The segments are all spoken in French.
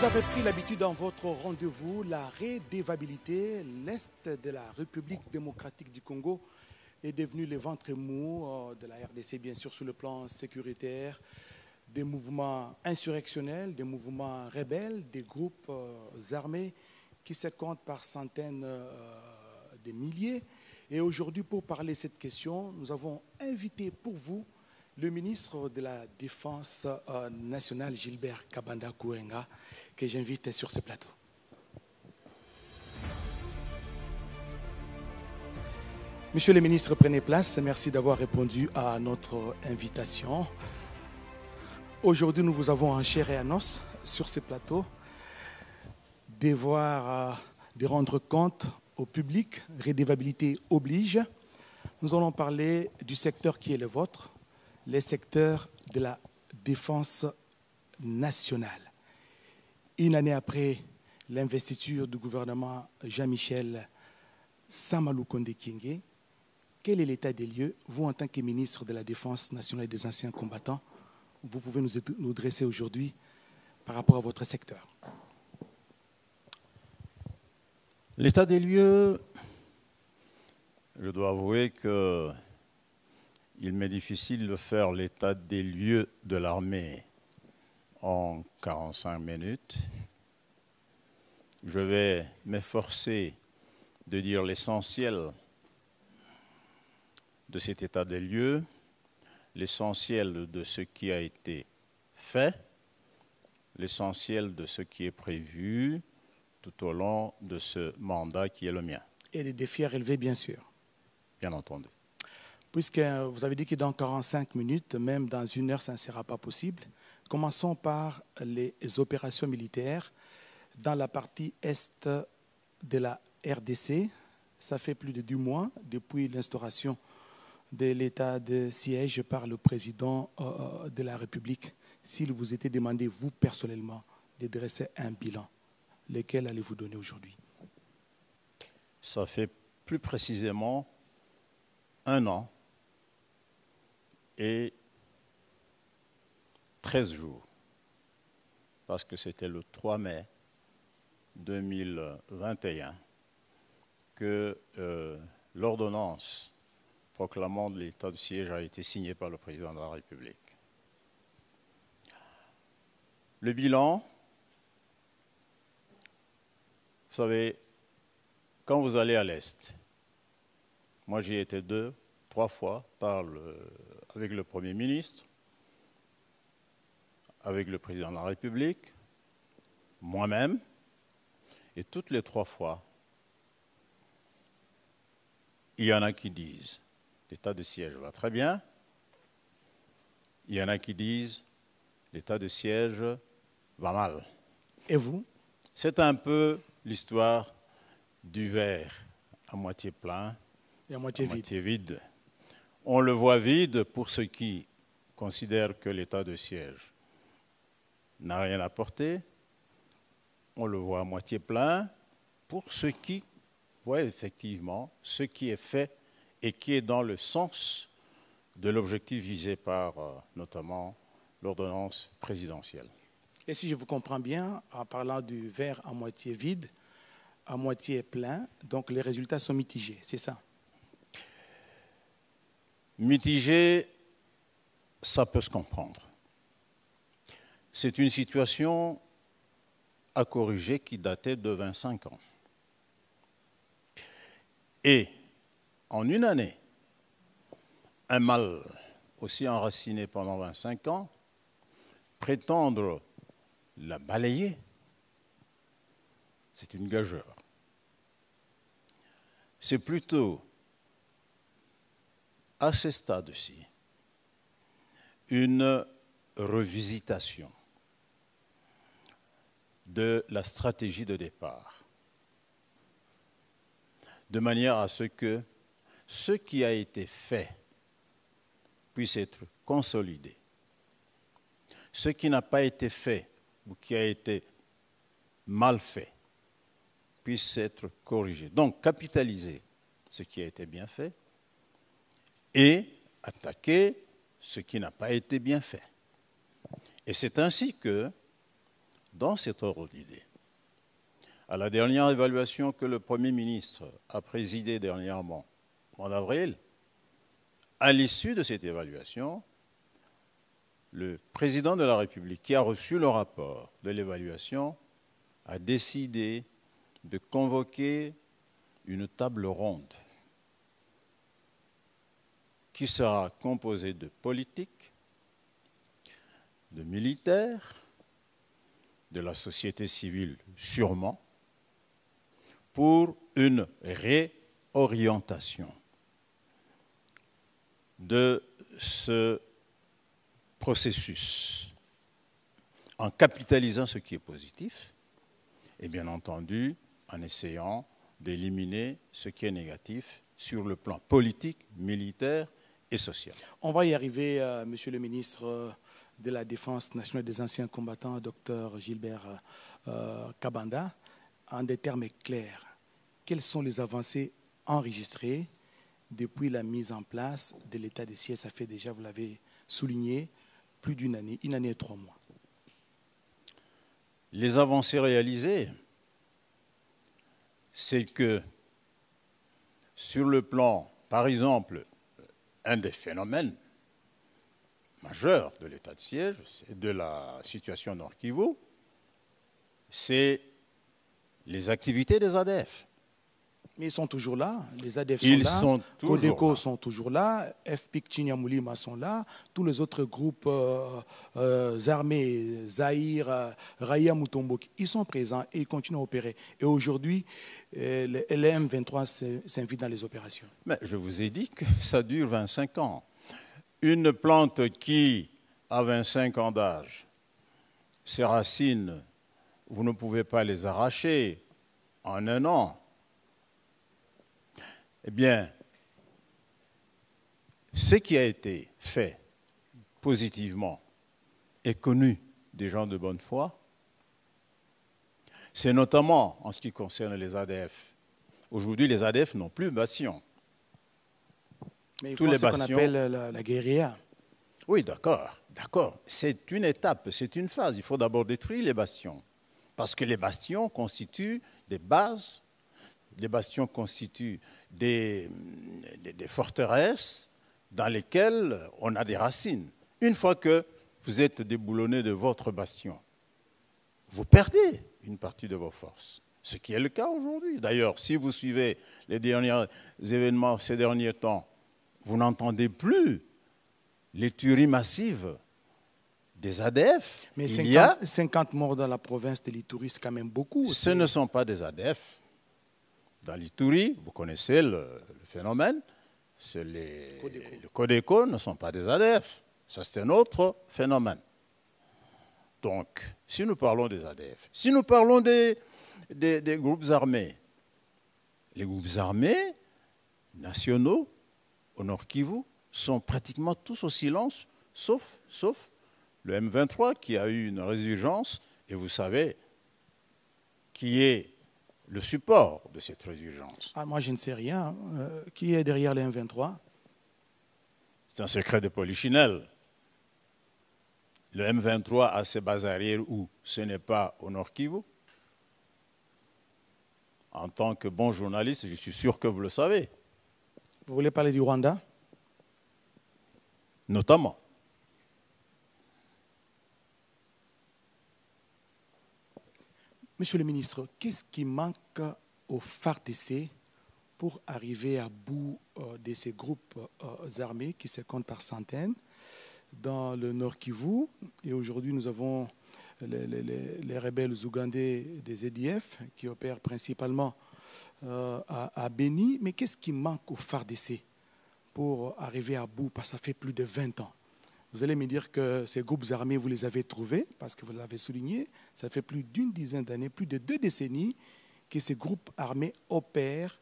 Vous avez pris l'habitude dans votre rendez-vous, la redevabilité, l'Est de la République démocratique du Congo est devenu le ventre mou de la RDC, bien sûr, sur le plan sécuritaire, des mouvements insurrectionnels, des mouvements rebelles, des groupes armés qui se comptent par centaines de milliers. Et aujourd'hui, pour parler de cette question, nous avons invité pour vous le ministre de la Défense nationale, Gilbert Kabanda Kourenga, que j'invite sur ce plateau. Monsieur le ministre, prenez place. Merci d'avoir répondu à notre invitation. Aujourd'hui, nous vous avons en chair et en os sur ce plateau, de rendre compte au public, redevabilité oblige. Nous allons parler du secteur qui est le vôtre, les secteurs de la défense nationale. Une année après l'investiture du gouvernement Jean-Michel Samalou Konde Kyenge, quel est l'état des lieux? Vous, en tant que ministre de la Défense nationale et des anciens combattants, vous pouvez nous dresser aujourd'hui par rapport à votre secteur. L'état des lieux, je dois avouer que il m'est difficile de faire l'état des lieux de l'armée en 45 minutes. Je vais m'efforcer de dire l'essentiel de cet état des lieux, l'essentiel de ce qui a été fait, l'essentiel de ce qui est prévu tout au long de ce mandat qui est le mien. Et les défis à relever, bien sûr. Bien entendu. Puisque vous avez dit que dans 45 minutes, même dans une heure, ça ne sera pas possible. Commençons par les opérations militaires. Dans la partie est de la RDC, ça fait plus de 2 mois depuis l'instauration de l'état de siège par le président de la République. S'il vous était demandé, vous personnellement, de dresser un bilan, lequel allez-vous donner aujourd'hui? Ça fait plus précisément 1 an et 13 jours, parce que c'était le 3 mai 2021 que l'ordonnance proclamant l'état de siège a été signée par le président de la République. Le bilan, vous savez, quand vous allez à l'Est, moi j'y ai été 2, 3 fois avec le Premier ministre, avec le président de la République, moi-même, et toutes les 3 fois, il y en a qui disent l'état de siège va très bien, il y en a qui disent l'état de siège va mal. Et vous? C'est un peu l'histoire du verre à moitié plein et à moitié vide. On le voit vide pour ceux qui considèrent que l'état de siège n'a rien apporté. On le voit à moitié plein pour ceux qui voient effectivement ce qui est fait et qui est dans le sens de l'objectif visé par notamment l'ordonnance présidentielle. Et si je vous comprends bien, en parlant du verre à moitié vide, à moitié plein, donc les résultats sont mitigés, c'est ça? Mitigé, ça peut se comprendre. C'est une situation à corriger qui datait de 25 ans. Et en une année, un mal aussi enraciné pendant 25 ans, prétendre la balayer, c'est une gageure. C'est plutôt, à ce stade-ci, une revisitation de la stratégie de départ, de manière à ce que ce qui a été fait puisse être consolidé. Ce qui n'a pas été fait ou qui a été mal fait puisse être corrigé. Donc, capitaliser ce qui a été bien fait et attaquer ce qui n'a pas été bien fait. Et c'est ainsi que, dans cet ordre d'idées. À la dernière évaluation que le Premier ministre a présidée dernièrement, en avril, à l'issue de cette évaluation, le président de la République, qui a reçu le rapport de l'évaluation, a décidé de convoquer une table ronde qui sera composée de politiques, de militaires, de la société civile sûrement, pour une réorientation de ce processus en capitalisant ce qui est positif et bien entendu en essayant d'éliminer ce qui est négatif sur le plan politique, militaire et social. On va y arriver, Monsieur le ministre de la Défense nationale des anciens combattants, Dr Gilbert Kabanda, en des termes clairs. Quelles sont les avancées enregistrées depuis la mise en place de l'état de siège? Ça fait déjà, vous l'avez souligné, plus d'une année, 1 année et 3 mois. Les avancées réalisées, c'est que sur le plan, par exemple, un des phénomènes majeurs de l'état de siège, de la situation Nord Kivu, c'est les activités des ADF. Mais ils sont toujours là, les ADF Ils sont là, sont toujours Codeco là. sont toujours là, FPIC Chinyamulima sont là, tous les autres groupes armés, Zahir, Raya Mutomboki, ils sont présents et ils continuent à opérer. Et aujourd'hui, le M23 s'invite dans les opérations. Mais je vous ai dit que ça dure 25 ans. Une plante qui a 25 ans d'âge, ses racines, vous ne pouvez pas les arracher en 1 an. Eh bien, ce qui a été fait positivement et connu des gens de bonne foi, c'est notamment en ce qui concerne les ADF. Aujourd'hui, les ADF n'ont plus bastion. Mais il Tous faut les ce qu'on bastions- appelle la guérilla. Oui, d'accord. C'est une étape, c'est une phase. Il faut d'abord détruire les bastions. Parce que les bastions constituent des bases, les bastions constituent des forteresses dans lesquelles on a des racines. Une fois que vous êtes déboulonné de votre bastion, vous perdez une partie de vos forces. Ce qui est le cas aujourd'hui. D'ailleurs, si vous suivez les derniers événements ces derniers temps, vous n'entendez plus les tueries massives des ADF. Mais Il y a, 50 morts dans la province de l'Ituri, c'est quand même beaucoup. ce ne sont pas des ADF. Dans l'Ituri, vous connaissez le phénomène, le Codeco ne sont pas des ADF. Ça, c'est un autre phénomène. Donc, si nous parlons des ADF, si nous parlons des groupes armés, les groupes armés nationaux au Nord Kivu sont pratiquement tous au silence, sauf le M23 qui a eu une résurgence, et vous savez qui est le support de cette résurgence. Ah, moi, je ne sais rien. Qui est derrière les M23? C'est un secret de Polichinelle. Le M23 a ses bases arrières où? Ce n'est pas au Nord Kivu. En tant que bon journaliste, je suis sûr que vous le savez, Vous voulez parler du Rwanda? notamment. Monsieur le ministre, qu'est-ce qui manque au FARDC pour arriver à bout de ces groupes armés qui se comptent par centaines dans le Nord Kivu? Et aujourd'hui, nous avons les rebelles ougandais des EDF qui opèrent principalement à Beni. Mais qu'est-ce qui manque au FARDC pour arriver à bout? Parce que ça fait plus de 20 ans. Vous allez me dire que ces groupes armés, vous les avez trouvés, parce que vous l'avez souligné, ça fait plus d'1 dizaine d'années, plus de 2 décennies que ces groupes armés opèrent,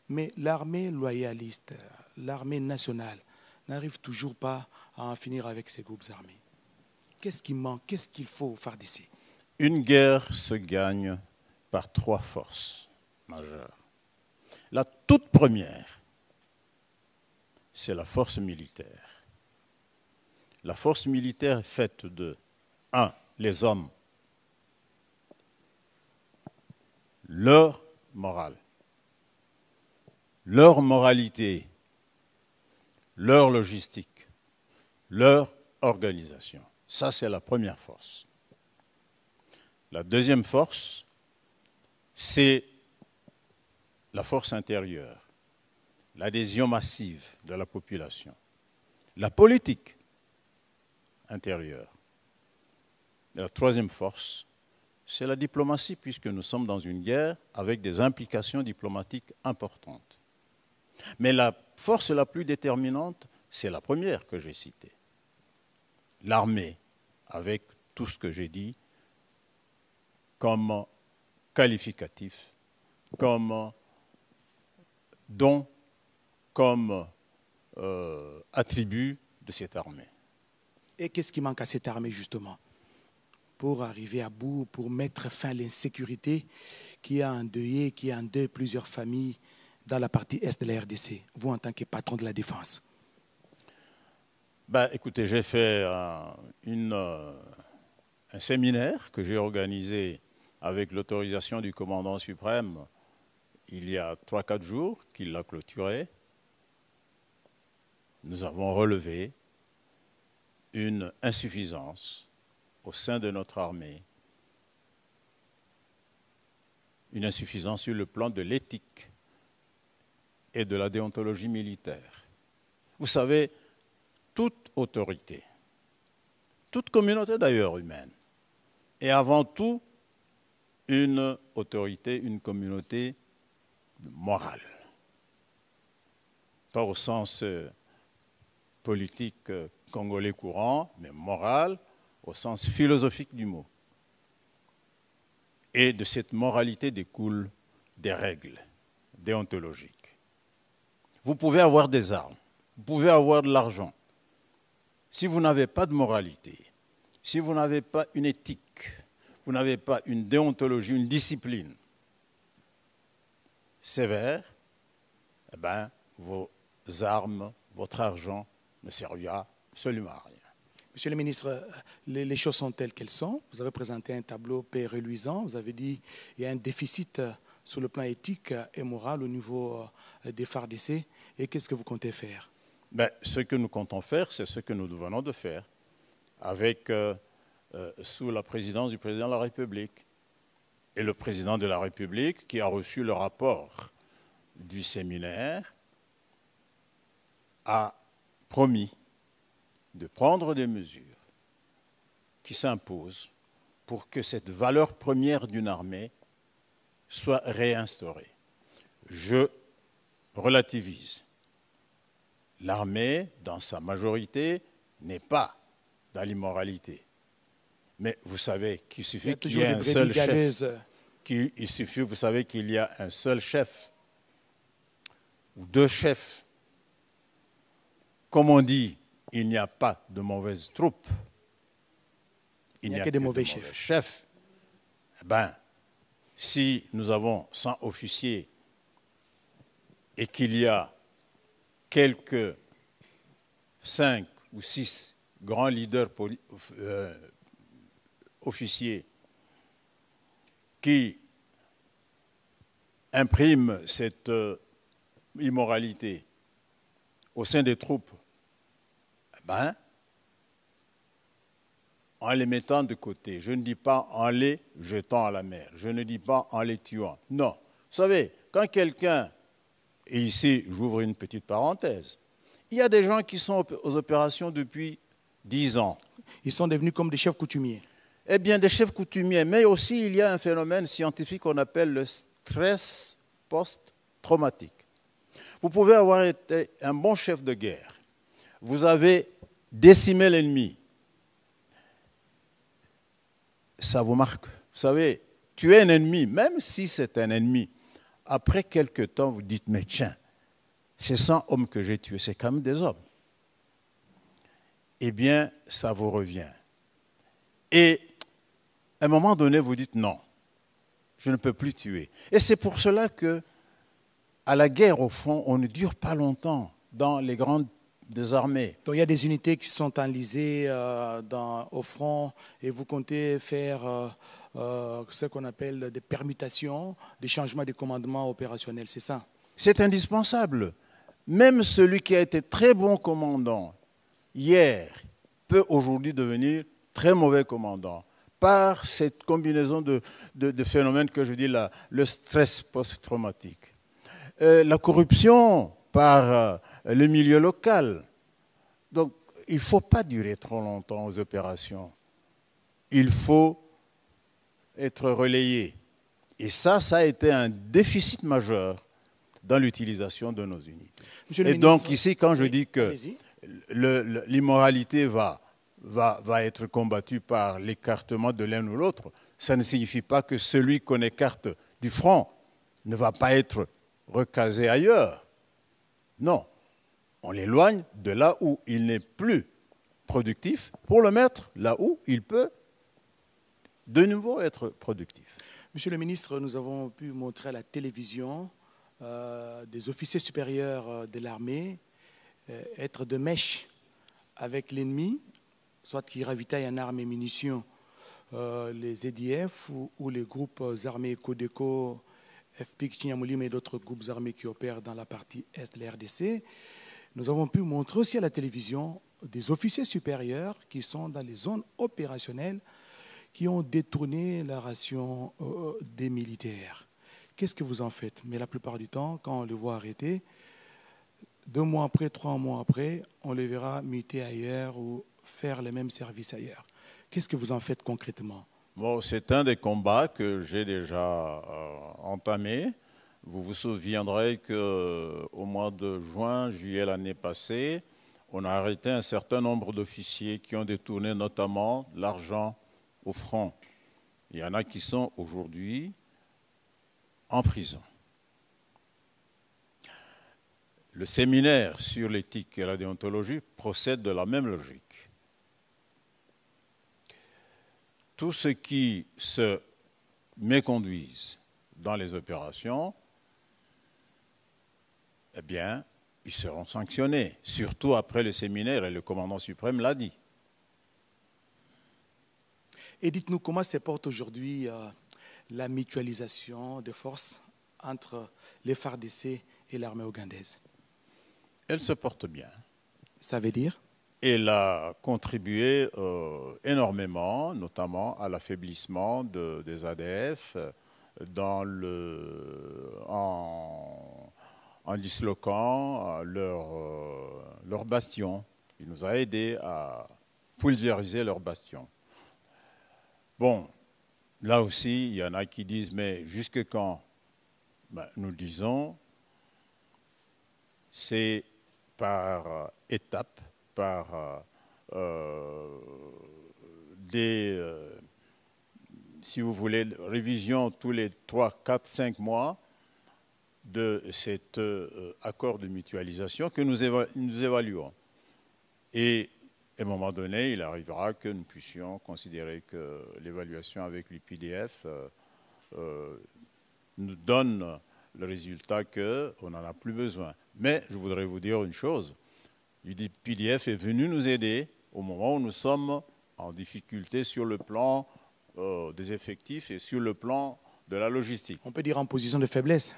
mais l'armée loyaliste, l'armée nationale, n'arrive toujours pas à en finir avec ces groupes armés. Qu'est-ce qui manque? Qu'est-ce qu'il faut au FARDC? Une guerre se gagne par 3 forces majeures. La toute première, c'est la force militaire. La force militaire est faite de 1. Les hommes, leur morale, leur moralité, leur logistique, leur organisation. Ça, c'est la première force. La deuxième force, c'est la force intérieure, l'adhésion massive de la population, la politique intérieure. Et la troisième force, c'est la diplomatie, puisque nous sommes dans une guerre avec des implications diplomatiques importantes. Mais la force la plus déterminante, c'est la première que j'ai citée. L'armée, avec tout ce que j'ai dit comme qualificatif, comme don, comme attribut de cette armée. Et qu'est-ce qui manque à cette armée, justement, pour arriver à bout, pour mettre fin à l'insécurité qui a endeuillé, plusieurs familles dans la partie est de la RDC, vous en tant que patron de la défense? Écoutez, j'ai fait un séminaire que j'ai organisé avec l'autorisation du commandant suprême il y a 3-4 jours, qu'il l'a clôturé. Nous avons relevé une insuffisance au sein de notre armée, une insuffisance sur le plan de l'éthique et de la déontologie militaire. Vous savez, toute autorité, toute communauté d'ailleurs humaine, est avant tout une autorité, une communauté morale. Pas au sens politique congolais courant, mais morale au sens philosophique du mot. Et de cette moralité découlent des règles déontologiques. Vous pouvez avoir des armes, vous pouvez avoir de l'argent. Si vous n'avez pas de moralité, si vous n'avez pas une éthique, vous n'avez pas une déontologie, une discipline sévère, vos armes, votre argent ne servira absolument à rien. Monsieur le ministre, les choses sont telles qu'elles sont. Vous avez présenté un tableau paix reluisant. Vous avez dit qu'il y a un déficit sur le plan éthique et moral au niveau des FARDC. Et qu'est-ce que vous comptez faire? Ce que nous comptons faire, c'est ce que nous venons de faire, avec, sous la présidence du président de la République. Et le président de la République, qui a reçu le rapport du séminaire, a promis de prendre des mesures qui s'imposent pour que cette valeur première d'une armée soit réinstaurée. Je relativise. L'armée, dans sa majorité, n'est pas dans l'immoralité. Mais vous savez qu'il suffit qu'il y ait un seul chef. Il suffit, vous savez qu'il y a un seul chef ou deux chefs. Comme on dit, il n'y a pas de mauvaises troupes. Il n'y a que de mauvais chefs. Si nous avons 100 officiers et qu'il y a quelques 5 ou 6 grands leaders officiers qui impriment cette immoralité au sein des troupes, en les mettant de côté, je ne dis pas en les jetant à la mer, je ne dis pas en les tuant. Non. Vous savez, quand quelqu'un, et ici j'ouvre une petite parenthèse, il y a des gens qui sont aux opérations depuis 10 ans. Ils sont devenus comme des chefs coutumiers. Eh bien, des chefs coutumiers, mais aussi il y a un phénomène scientifique qu'on appelle le stress post-traumatique. Vous pouvez avoir été un bon chef de guerre, vous avez décimé l'ennemi, ça vous marque. Vous savez, tuer un ennemi, même si c'est un ennemi, après quelque temps, vous dites, mais tiens, ces 100 hommes que j'ai tués, c'est quand même des hommes. Eh bien, ça vous revient. Et à un moment donné, vous dites, non, je ne peux plus tuer. Et c'est pour cela que, à la guerre, au fond, on ne dure pas longtemps dans les grandes des armées. Donc il y a des unités qui sont enlisées au front et vous comptez faire ce qu'on appelle des permutations, des changements de commandement opérationnel, c'est ça? C'est indispensable. Même celui qui a été très bon commandant hier peut aujourd'hui devenir très mauvais commandant par cette combinaison de phénomènes que je dis là, le stress post-traumatique. La corruption par le milieu local. Donc, il ne faut pas durer trop longtemps aux opérations. Il faut être relayé. Et ça a été un déficit majeur dans l'utilisation de nos unités. Et donc ici, quand je dis que l'immoralité va être combattue par l'écartement de l'un ou l'autre, ça ne signifie pas que celui qu'on écarte du front ne va pas être recasé ailleurs. Non, on l'éloigne de là où il n'est plus productif pour le mettre là où il peut de nouveau être productif. Monsieur le ministre, nous avons pu montrer à la télévision des officiers supérieurs de l'armée être de mèche avec l'ennemi, soit qui ravitaillent en armes et munitions les EDF ou les groupes armés Codeco, FPIC, Chignamoulim et d'autres groupes armés qui opèrent dans la partie est de la RDC. Nous avons pu montrer aussi à la télévision des officiers supérieurs qui sont dans les zones opérationnelles qui ont détourné la ration des militaires. Qu'est-ce que vous en faites? Mais la plupart du temps, quand on les voit arrêter, 2 mois après, 3 mois après, on les verra muter ailleurs ou faire les mêmes services ailleurs. Qu'est-ce que vous en faites concrètement? Bon, c'est un des combats que j'ai déjà entamé. Vous vous souviendrez qu'au mois de juin, juillet l'année passée, on a arrêté un certain nombre d'officiers qui ont détourné notamment l'argent au front. Il y en a qui sont aujourd'hui en prison. Le séminaire sur l'éthique et la déontologie procède de la même logique. Tous ceux qui se méconduisent dans les opérations, eh bien, ils seront sanctionnés, surtout après le séminaire, et le commandant suprême l'a dit. Et dites-nous comment se porte aujourd'hui la mutualisation de forces entre les FARDC et l'armée ougandaise? Elle se porte bien. Ça veut dire? Elle a contribué énormément, notamment à l'affaiblissement des ADF en disloquant leur bastion. Il nous a aidés à pulvériser leur bastion. Bon, là aussi, il y en a qui disent, mais jusque quand? Nous disons, c'est par étapes, par si vous voulez, révisions tous les 3, 4, 5 mois de cet accord de mutualisation que nous évaluons. Et à un moment donné, il arrivera que nous puissions considérer que l'évaluation avec l'UPDF nous donne le résultat qu'on n'en a plus besoin. Mais je voudrais vous dire une chose. L'UPDF est venu nous aider au moment où nous sommes en difficulté sur le plan des effectifs et sur le plan de la logistique. On peut dire en position de faiblesse.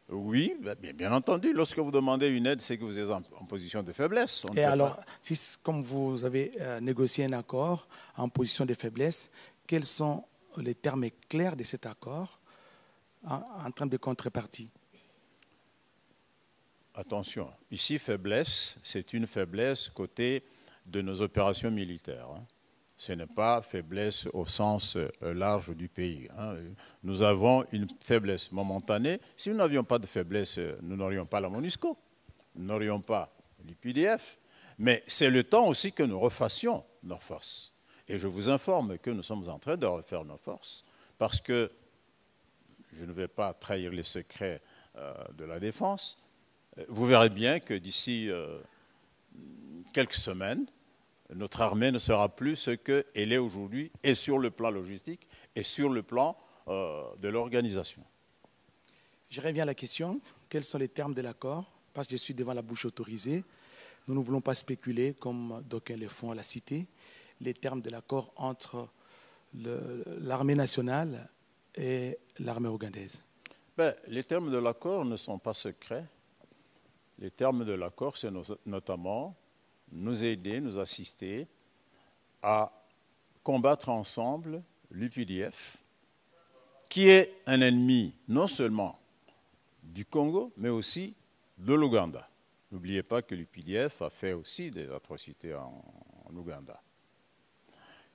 Oui, bien entendu. Lorsque vous demandez une aide, c'est que vous êtes en position de faiblesse. Et alors, si, comme vous avez négocié un accord en position de faiblesse, quels sont les termes clairs de cet accord en termes de contrepartie? Attention, ici, faiblesse, c'est une faiblesse côté de nos opérations militaires. Ce n'est pas faiblesse au sens large du pays. Nous avons une faiblesse momentanée. Si nous n'avions pas de faiblesse, nous n'aurions pas la MONUSCO, nous n'aurions pas l'UPDF. Mais c'est le temps aussi que nous refassions nos forces. Et je vous informe que nous sommes en train de refaire nos forces, parce que je ne vais pas trahir les secrets de la défense. Vous verrez bien que d'ici quelques semaines, notre armée ne sera plus ce qu'elle est aujourd'hui, et sur le plan logistique, et sur le plan de l'organisation. Je reviens à la question. Quels sont les termes de l'accord? Parce que je suis devant la bouche autorisée. Nous ne voulons pas spéculer, comme d'aucuns le font à la cité, les termes de l'accord entre l'armée nationale et l'armée ougandaise. Les termes de l'accord ne sont pas secrets. Les termes de l'accord, c'est notamment nous aider, nous assister à combattre ensemble l'UPDF, qui est un ennemi non seulement du Congo, mais aussi de l'Ouganda. N'oubliez pas que l'UPDF a fait aussi des atrocités en Ouganda.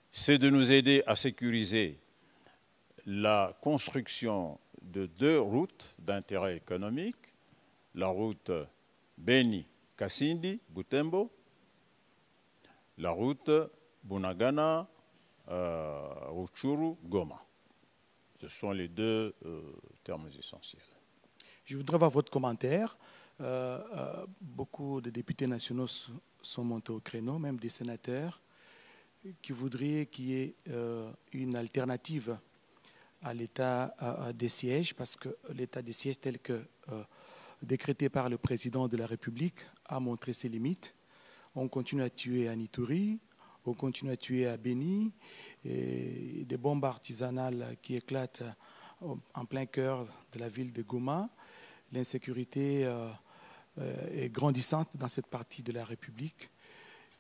C'est de nous aider à sécuriser la construction de 2 routes d'intérêt économique, la route Beni-Kasindi, Butembo, la route Bunagana, Rutshuru, Goma. Ce sont les 2 termes essentiels. Je voudrais avoir votre commentaire. Beaucoup de députés nationaux sont montés au créneau, même des sénateurs, qui voudraient qu'il y ait une alternative à l'état des sièges, parce que l'état des sièges tel que décrété par le président de la République a montré ses limites. On continue à tuer à Ituri, on continue à tuer à Beni, et des bombes artisanales qui éclatent en plein cœur de la ville de Goma. L'insécurité est grandissante dans cette partie de la République.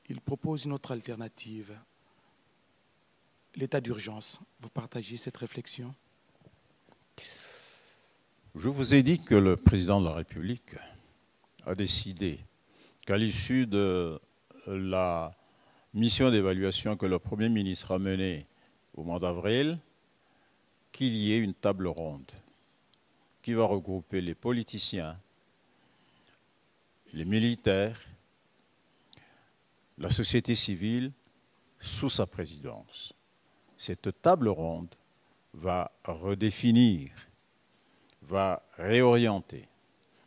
Il propose une autre alternative, l'état d'urgence. Vous partagez cette réflexion? Je vous ai dit que le président de la République a décidé qu'à l'issue de la mission d'évaluation que le Premier ministre a menée au mois d'avril, qu'il y ait une table ronde qui va regrouper les politiciens, les militaires, la société civile sous sa présidence. Cette table ronde va redéfinir, va réorienter,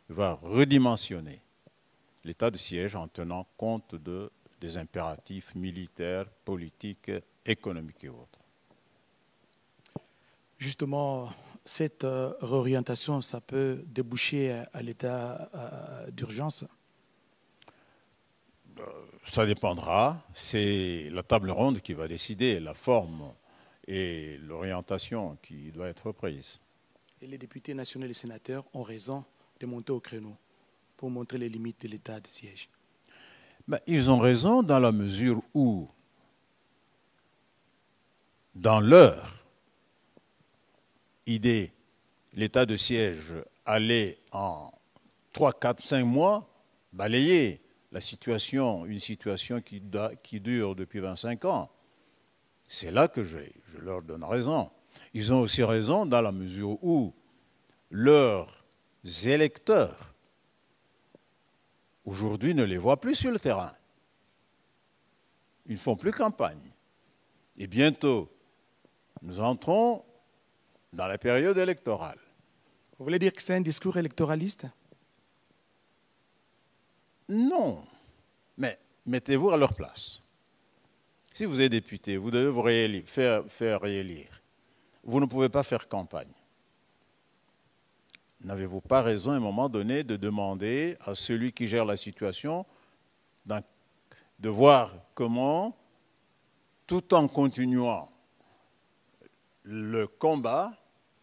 va redimensionner l'état de siège en tenant compte des impératifs militaires, politiques, économiques et autres. Justement, cette réorientation, ça peut déboucher à l'état d'urgence? Ça dépendra. C'est la table ronde qui va décider la forme et l'orientation qui doit être prise. Et les députés nationaux et les sénateurs ont raison de monter au créneau pour montrer les limites de l'état de siège. Ils ont raison dans la mesure où, dans leur idée, l'état de siège allait en 3, 4, 5 mois balayer la situation, une situation qui dure depuis 25 ans. C'est là que je leur donne raison. Ils ont aussi raison dans la mesure où leurs électeurs, aujourd'hui, ne les voient plus sur le terrain. Ils ne font plus campagne. Et bientôt, nous entrons dans la période électorale. Vous voulez dire que c'est un discours électoraliste? Non, mais mettez-vous à leur place. Si vous êtes député, vous devez vous faire réélire. Vous ne pouvez pas faire campagne. N'avez-vous pas raison à un moment donné de demander à celui qui gère la situation de voir comment, tout en continuant le combat,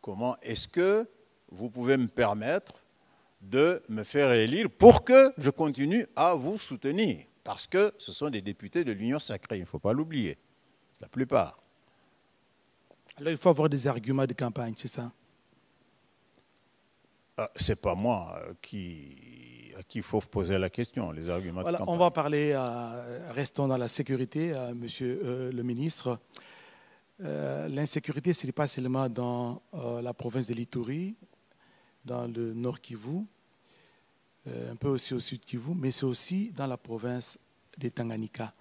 comment est-ce que vous pouvez me permettre de me faire élire pour que je continue à vous soutenir? Parce que ce sont des députés de l'Union sacrée, il ne faut pas l'oublier, la plupart. Alors il faut avoir des arguments de campagne, c'est ça? Ce n'est pas moi à qui il faut poser la question, les arguments de campagne. On va parler, restons dans la sécurité, monsieur le ministre. L'insécurité, ce n'est pas seulement dans la province de l'Ituri, dans le nord Kivu, un peu aussi au sud Kivu, mais c'est aussi dans la province de Tanganyika.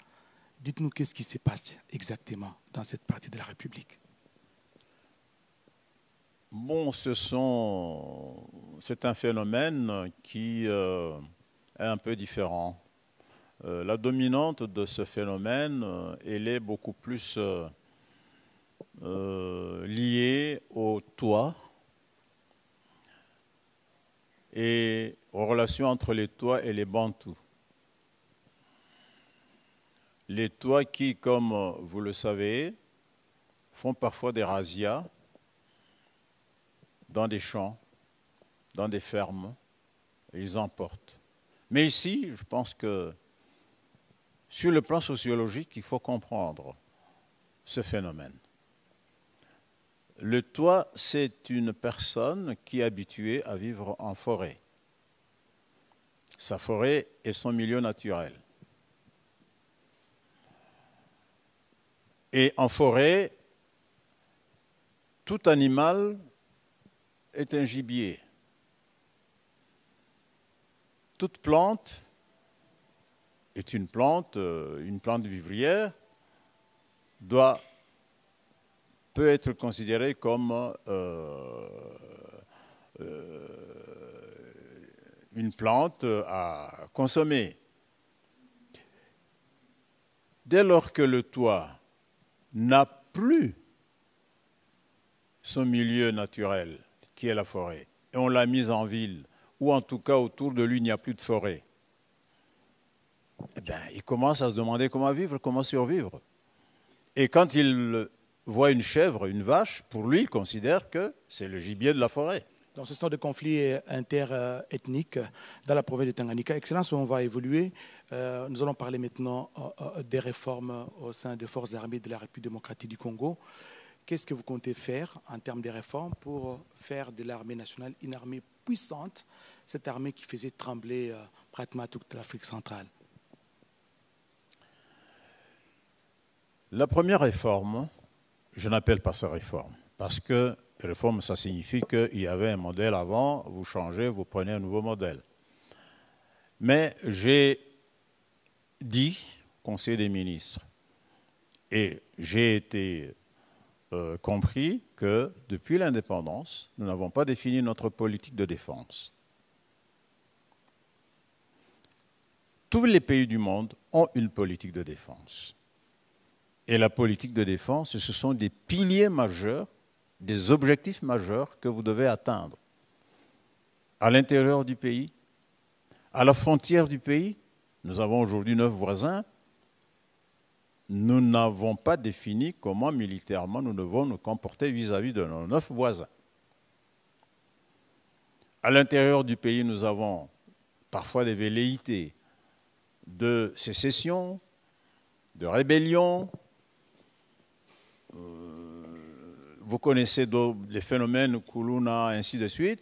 Dites-nous qu'est-ce qui se passe exactement dans cette partie de la République. Bon, c'est un phénomène qui est un peu différent. La dominante de ce phénomène, elle est beaucoup plus liée au toit et aux relations entre les Touas et les Bantous. Les toits qui, comme vous le savez, font parfois des razzias dans des champs, dans des fermes, et ils emportent. Mais ici, je pense que sur le plan sociologique, il faut comprendre ce phénomène. Le toit, c'est une personne qui est habituée à vivre en forêt. Sa forêt est son milieu naturel. Et en forêt, tout animal est un gibier. Toute plante est une plante vivrière, peut être considérée comme une plante à consommer. Dès lors que le toit n'a plus son milieu naturel, qui est la forêt, et on l'a mise en ville, ou en tout cas autour de lui, il n'y a plus de forêt, eh bien, il commence à se demander comment vivre, comment survivre. Et quand il voit une chèvre, une vache, pour lui, il considère que c'est le gibier de la forêt. Dans ce genre de conflit interethnique dans la province de Tanganyika, Excellence, on va évoluer. Nous allons parler maintenant des réformes au sein des forces armées de la République démocratique du Congo. Qu'est-ce que vous comptez faire en termes de réformes pour faire de l'armée nationale une armée puissante, cette armée qui faisait trembler pratiquement toute l'Afrique centrale? La première réforme, je n'appelle pas ça réforme, parce que réforme, ça signifie qu'il y avait un modèle avant, vous changez, vous prenez un nouveau modèle. Mais j'ai dit, Conseil des ministres, et j'ai été compris que depuis l'indépendance, nous n'avons pas défini notre politique de défense. Tous les pays du monde ont une politique de défense. Et la politique de défense, ce sont des piliers majeurs, des objectifs majeurs que vous devez atteindre. À l'intérieur du pays, à la frontière du pays, nous avons aujourd'hui 9 voisins. Nous n'avons pas défini comment militairement nous devons nous comporter vis-à-vis de nos 9 voisins. À l'intérieur du pays, nous avons parfois des velléités de sécession, de rébellion. Vous connaissez les phénomènes Kuluna, ainsi de suite.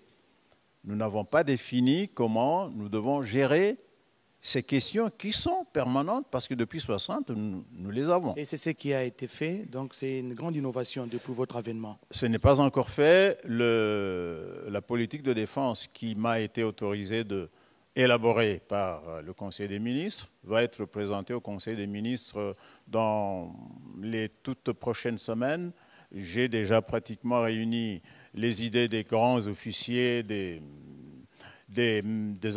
Nous n'avons pas défini comment nous devons gérer ces questions qui sont permanentes parce que depuis 60, nous les avons. Et c'est ce qui a été fait, donc c'est une grande innovation depuis votre avènement. Ce n'est pas encore fait. La politique de défense qui m'a été autorisée d'élaborer par le Conseil des ministres va être présentée au Conseil des ministres dans les toutes prochaines semaines. J'ai déjà pratiquement réuni les idées des grands officiers, des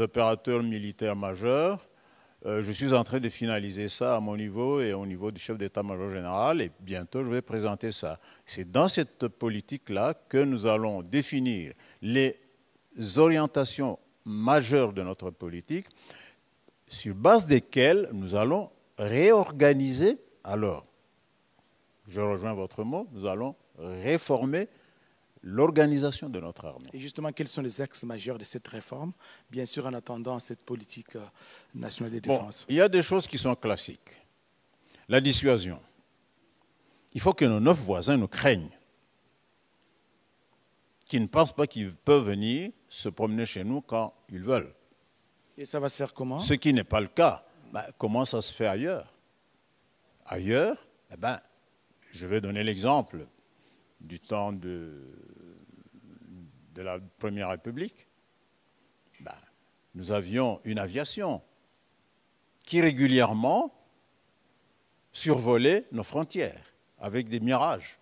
opérateurs militaires majeurs. Je suis en train de finaliser ça à mon niveau et au niveau du chef d'état-major général et bientôt je vais présenter ça. C'est dans cette politique-là que nous allons définir les orientations majeures de notre politique sur base desquelles nous allons réorganiser. Alors, je rejoins votre mot, nous allons réformer l'organisation de notre armée. Et justement, quels sont les axes majeurs de cette réforme, bien sûr en attendant cette politique nationale de défense? Il y a des choses qui sont classiques. La dissuasion. Il faut que nos 9 voisins nous craignent, qui ne pensent pas qu'ils peuvent venir se promener chez nous quand ils veulent. Et ça va se faire comment? Ce qui n'est pas le cas. Comment ça se fait ailleurs? Ailleurs, je vais donner l'exemple du temps de la Première République. Nous avions une aviation qui régulièrement survolait nos frontières avec des mirages.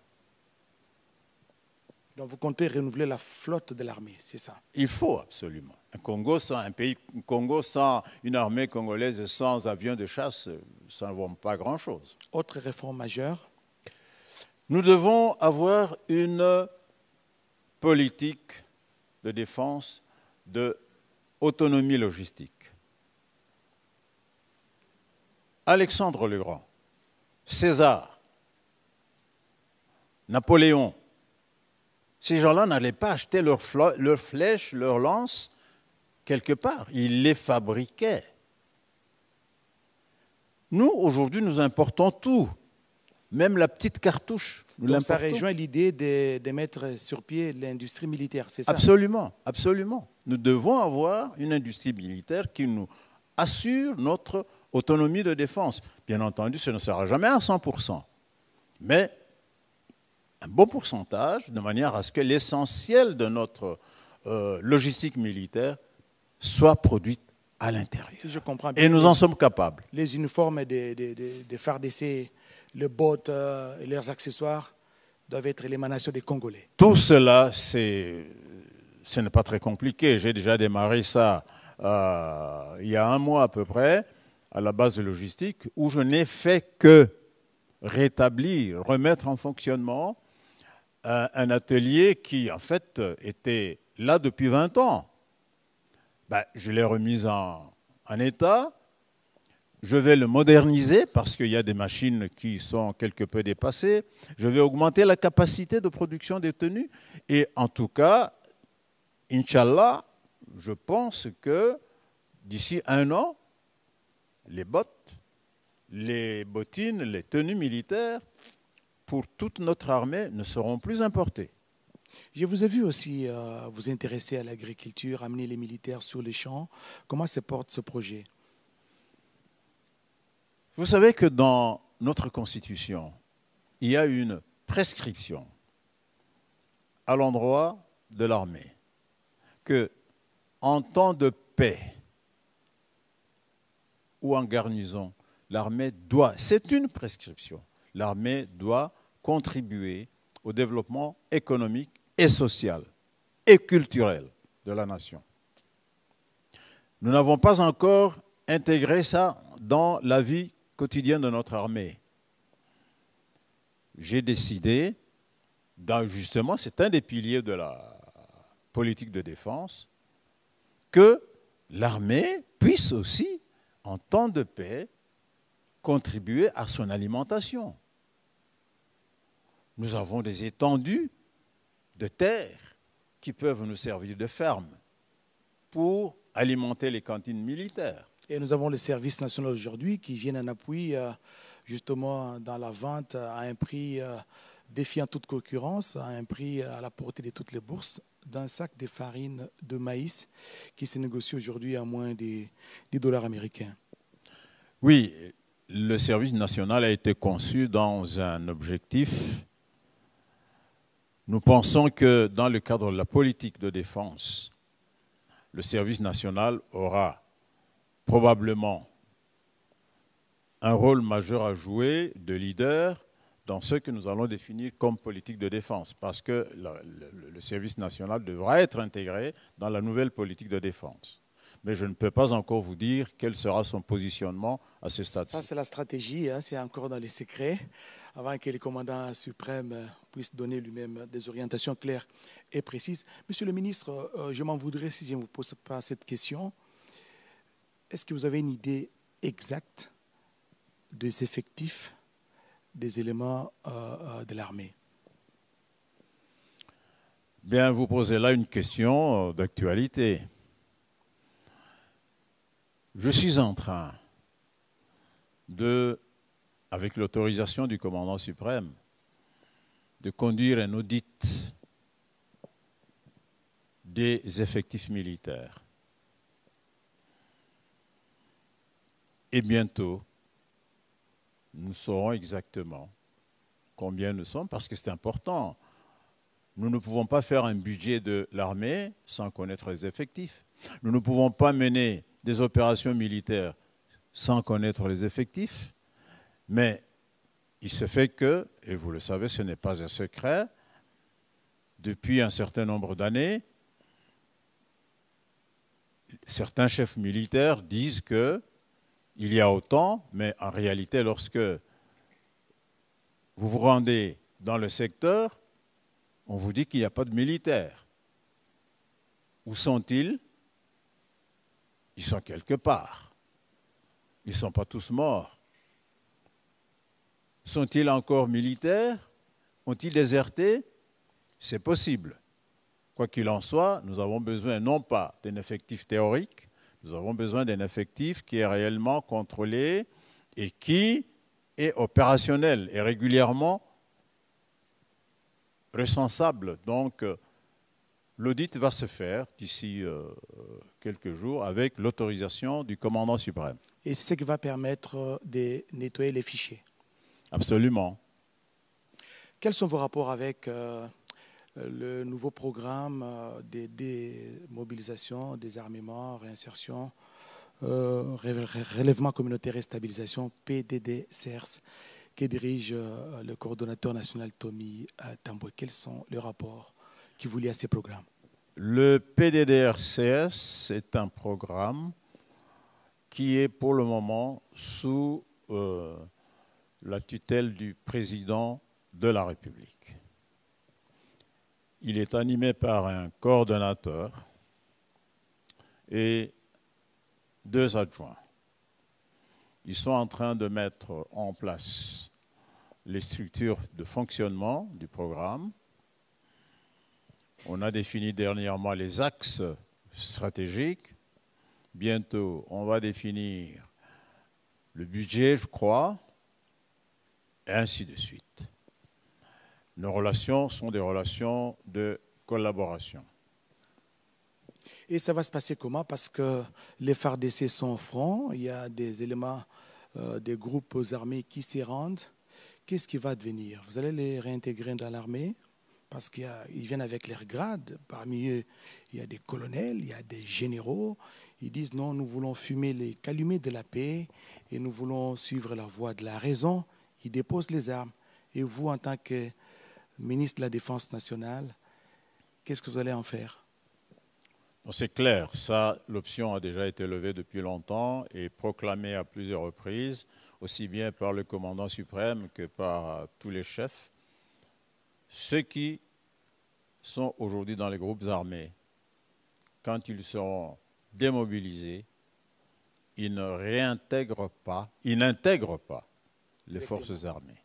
Donc vous comptez renouveler la flotte de l'armée, c'est ça? Il faut absolument. Un Congo sans une armée congolaise sans avions de chasse, ça ne vaut pas grand-chose. Autre réforme majeure? Nous devons avoir une politique de défense d'autonomie logistique. Alexandre le Grand, César, Napoléon, ces gens-là n'allaient pas acheter leurs flèches, leurs lances quelque part. Ils les fabriquaient. Nous, aujourd'hui, nous importons tout, même la petite cartouche. Donc ça rejoint l'idée de mettre sur pied l'industrie militaire, c'est ça? Absolument, absolument. Nous devons avoir une industrie militaire qui nous assure notre autonomie de défense. Bien entendu, ce ne sera jamais à 100%, mais un bon pourcentage, de manière à ce que l'essentiel de notre logistique militaire soit produite à l'intérieur. Si je comprends bien, et nous en sommes capables. Les uniformes des FARDC, les bottes et leurs accessoires doivent être l'émanation des Congolais. Tout cela, ce n'est pas très compliqué. J'ai déjà démarré ça il y a un mois à peu près, à la base de logistique, où je n'ai fait que rétablir, remettre en fonctionnement un atelier qui, en fait, était là depuis 20 ans. Ben, je l'ai remis en état. Je vais le moderniser parce qu'il y a des machines qui sont quelque peu dépassées. Je vais augmenter la capacité de production des tenues. Et en tout cas, Inch'Allah, je pense que d'ici 1 an, les bottes, les bottines, les tenues militaires, pour toute notre armée, ne seront plus importées. Je vous ai vu aussi vous intéresser à l'agriculture, amener les militaires sur les champs. Comment se porte ce projet? Vous savez que dans notre Constitution, il y a une prescription à l'endroit de l'armée que, en temps de paix ou en garnison, l'armée doit, c'est une prescription, l'armée doit contribuer au développement économique et social et culturel de la nation. Nous n'avons pas encore intégré ça dans la vie quotidienne de notre armée. J'ai décidé, justement, c'est un des piliers de la politique de défense, que l'armée puisse aussi, en temps de paix, contribuer à son alimentation. Nous avons des étendues de terre qui peuvent nous servir de ferme pour alimenter les cantines militaires. Et nous avons le service national aujourd'hui qui vient en appui justement dans la vente à un prix défiant toute concurrence, à un prix à la portée de toutes les bourses, d'un sac de farine de maïs qui se négocie aujourd'hui à moins des $ américains. Oui, le service national a été conçu dans un objectif. Nous pensons que dans le cadre de la politique de défense, le service national aura probablement un rôle majeur à jouer de leader dans ce que nous allons définir comme politique de défense, parce que le service national devra être intégré dans la nouvelle politique de défense. Mais je ne peux pas encore vous dire quel sera son positionnement à ce stade-ci. Ça, c'est la stratégie, hein, c'est encore dans les secrets, avant que le commandant suprême puisse donner lui-même des orientations claires et précises. Monsieur le ministre, je m'en voudrais si je ne vous pose pas cette question. Est-ce que vous avez une idée exacte des effectifs des éléments de l'armée? Bien, vous posez là une question d'actualité. Je suis en train de, avec l'autorisation du commandant suprême, de conduire un audit des effectifs militaires. Et bientôt, nous saurons exactement combien nous sommes, parce que c'est important. Nous ne pouvons pas faire un budget de l'armée sans connaître les effectifs. Nous ne pouvons pas mener des opérations militaires sans connaître les effectifs. Mais il se fait que, et vous le savez, ce n'est pas un secret, depuis un certain nombre d'années, certains chefs militaires disent qu'il y a autant, mais en réalité, lorsque vous vous rendez dans le secteur, on vous dit qu'il n'y a pas de militaires. Où sont-ils? Ils sont quelque part. Ils ne sont pas tous morts. Sont-ils encore militaires? Ont-ils déserté? C'est possible. Quoi qu'il en soit, nous avons besoin non pas d'un effectif théorique, nous avons besoin d'un effectif qui est réellement contrôlé et qui est opérationnel et régulièrement recensable. Donc, l'audit va se faire d'ici quelques jours avec l'autorisation du commandant suprême. Et c'est ce qui va permettre de nettoyer les fichiers. Absolument. Quels sont vos rapports avec le nouveau programme des démobilisation, désarmement, réinsertion, relèvement communautaire et stabilisation, PDD-CERS, que dirige le coordonnateur national Tommy Tamboué? Quels sont les rapports qui vous lient à ces programmes? Le PDDRCS est un programme qui est pour le moment sous la tutelle du président de la République. Il est animé par un coordonnateur et 2 adjoints. Ils sont en train de mettre en place les structures de fonctionnement du programme. On a défini dernièrement les axes stratégiques. Bientôt, on va définir le budget, je crois, et ainsi de suite. Nos relations sont des relations de collaboration. Et ça va se passer comment? Parce que les FARDC sont au front, il y a des éléments des groupes armés qui s'y rendent. Qu'est-ce qui va devenir? Vous allez les réintégrer dans l'armée? Parce qu'ils viennent avec leurs grades. Parmi eux, il y a des colonels, il y a des généraux. Ils disent non, nous voulons fumer les calumets de la paix et nous voulons suivre la voie de la raison. Ils déposent les armes. Et vous, en tant que ministre de la Défense nationale, qu'est-ce que vous allez en faire? C'est clair, ça, l'option a déjà été levée depuis longtemps et proclamée à plusieurs reprises, aussi bien par le commandant suprême que par tous les chefs. Ceux qui sont aujourd'hui dans les groupes armés, quand ils seront démobilisés, ils n'intègrent pas les forces armées.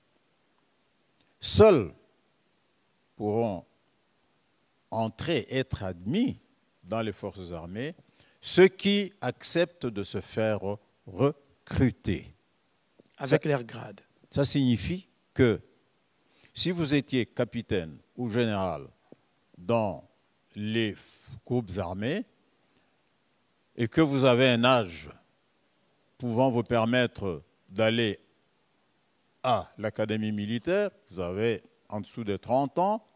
Seuls pourront entrer, être admis dans les forces armées, ceux qui acceptent de se faire recruter. Avec leur grade. Ça signifie que si vous étiez capitaine ou général dans les groupes armés et que vous avez un âge pouvant vous permettre d'aller à l'académie militaire, vous avez en dessous de 30 ans,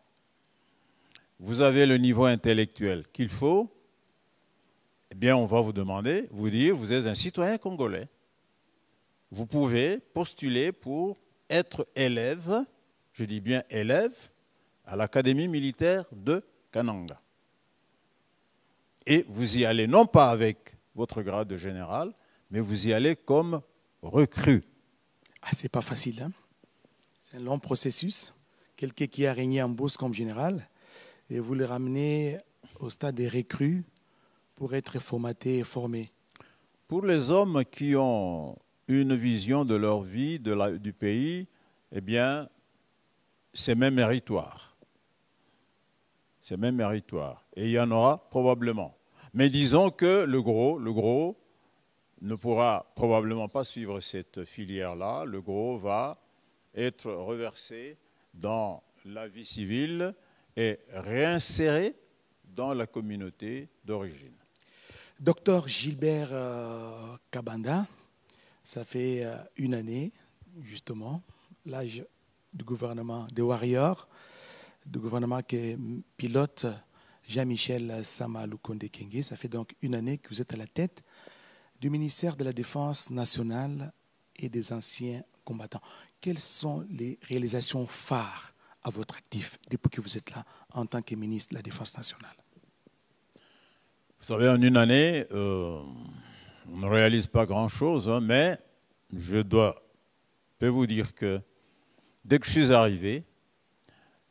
vous avez le niveau intellectuel qu'il faut, eh bien on va vous demander, vous dire, vous êtes un citoyen congolais. Vous pouvez postuler pour être élève, je dis bien élève, à l'académie militaire de Kananga. Et vous y allez non pas avec votre grade de général, mais vous y allez comme recrue. Ah, c'est pas facile, hein? C'est un long processus. Quelqu'un qui a régné en bourse comme général, et vous le ramenez au stade des recrues pour être formaté et formé. Pour les hommes qui ont une vision de leur vie, du pays, eh bien, c'est même méritoire. C'est même méritoire. Et il y en aura probablement. Mais disons que le gros ne pourra probablement pas suivre cette filière-là. Le gros va être reversé dans la vie civile et réinséré dans la communauté d'origine. Docteur Gilbert Kabanda, ça fait une année, justement, l'âge du gouvernement des Warriors, du gouvernement que pilote Jean-Michel Sama Lukonde Kyenge. Ça fait donc une année que vous êtes à la tête du ministère de la Défense nationale et des anciens combattants. Quelles sont les réalisations phares à votre actif depuis que vous êtes là en tant que ministre de la Défense nationale? Vous savez, en une année, on ne réalise pas grand-chose, hein, mais je peux vous dire que dès que je suis arrivé,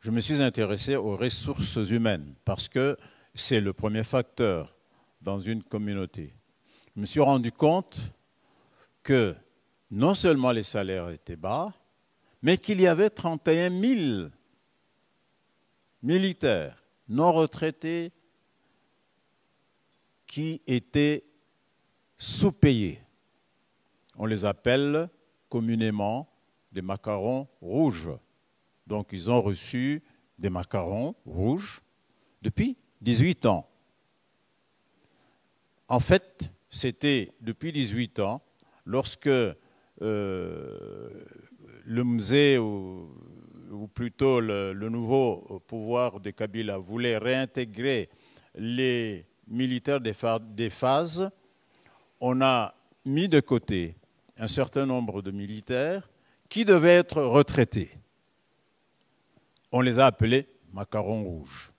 je me suis intéressé aux ressources humaines parce que c'est le premier facteur dans une communauté. Je me suis rendu compte que non seulement les salaires étaient bas, mais qu'il y avait 31 000 militaires non retraités qui étaient sous-payés. On les appelle communément des macarons rouges. Donc ils ont reçu des macarons rouges depuis 18 ans. En fait, c'était depuis 18 ans, lorsque le musée, ou plutôt le nouveau pouvoir de Kabila, voulait réintégrer les militaires des phases, on a mis de côté un certain nombre de militaires qui devaient être retraités. On les a appelés macarons rouges.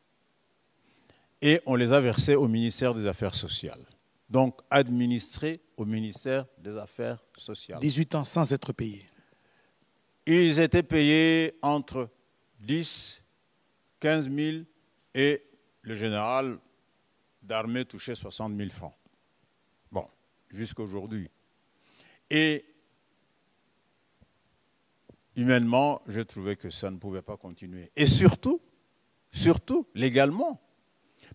Et on les a versés au ministère des Affaires sociales. Donc administrés au ministère des Affaires sociales. 18 ans sans être payés. Ils étaient payés entre 10, 15 000 et le général d'armée touchait 60 000 francs. Bon, jusqu'à aujourd'hui. Et humainement, j'ai trouvé que ça ne pouvait pas continuer. Et surtout, légalement,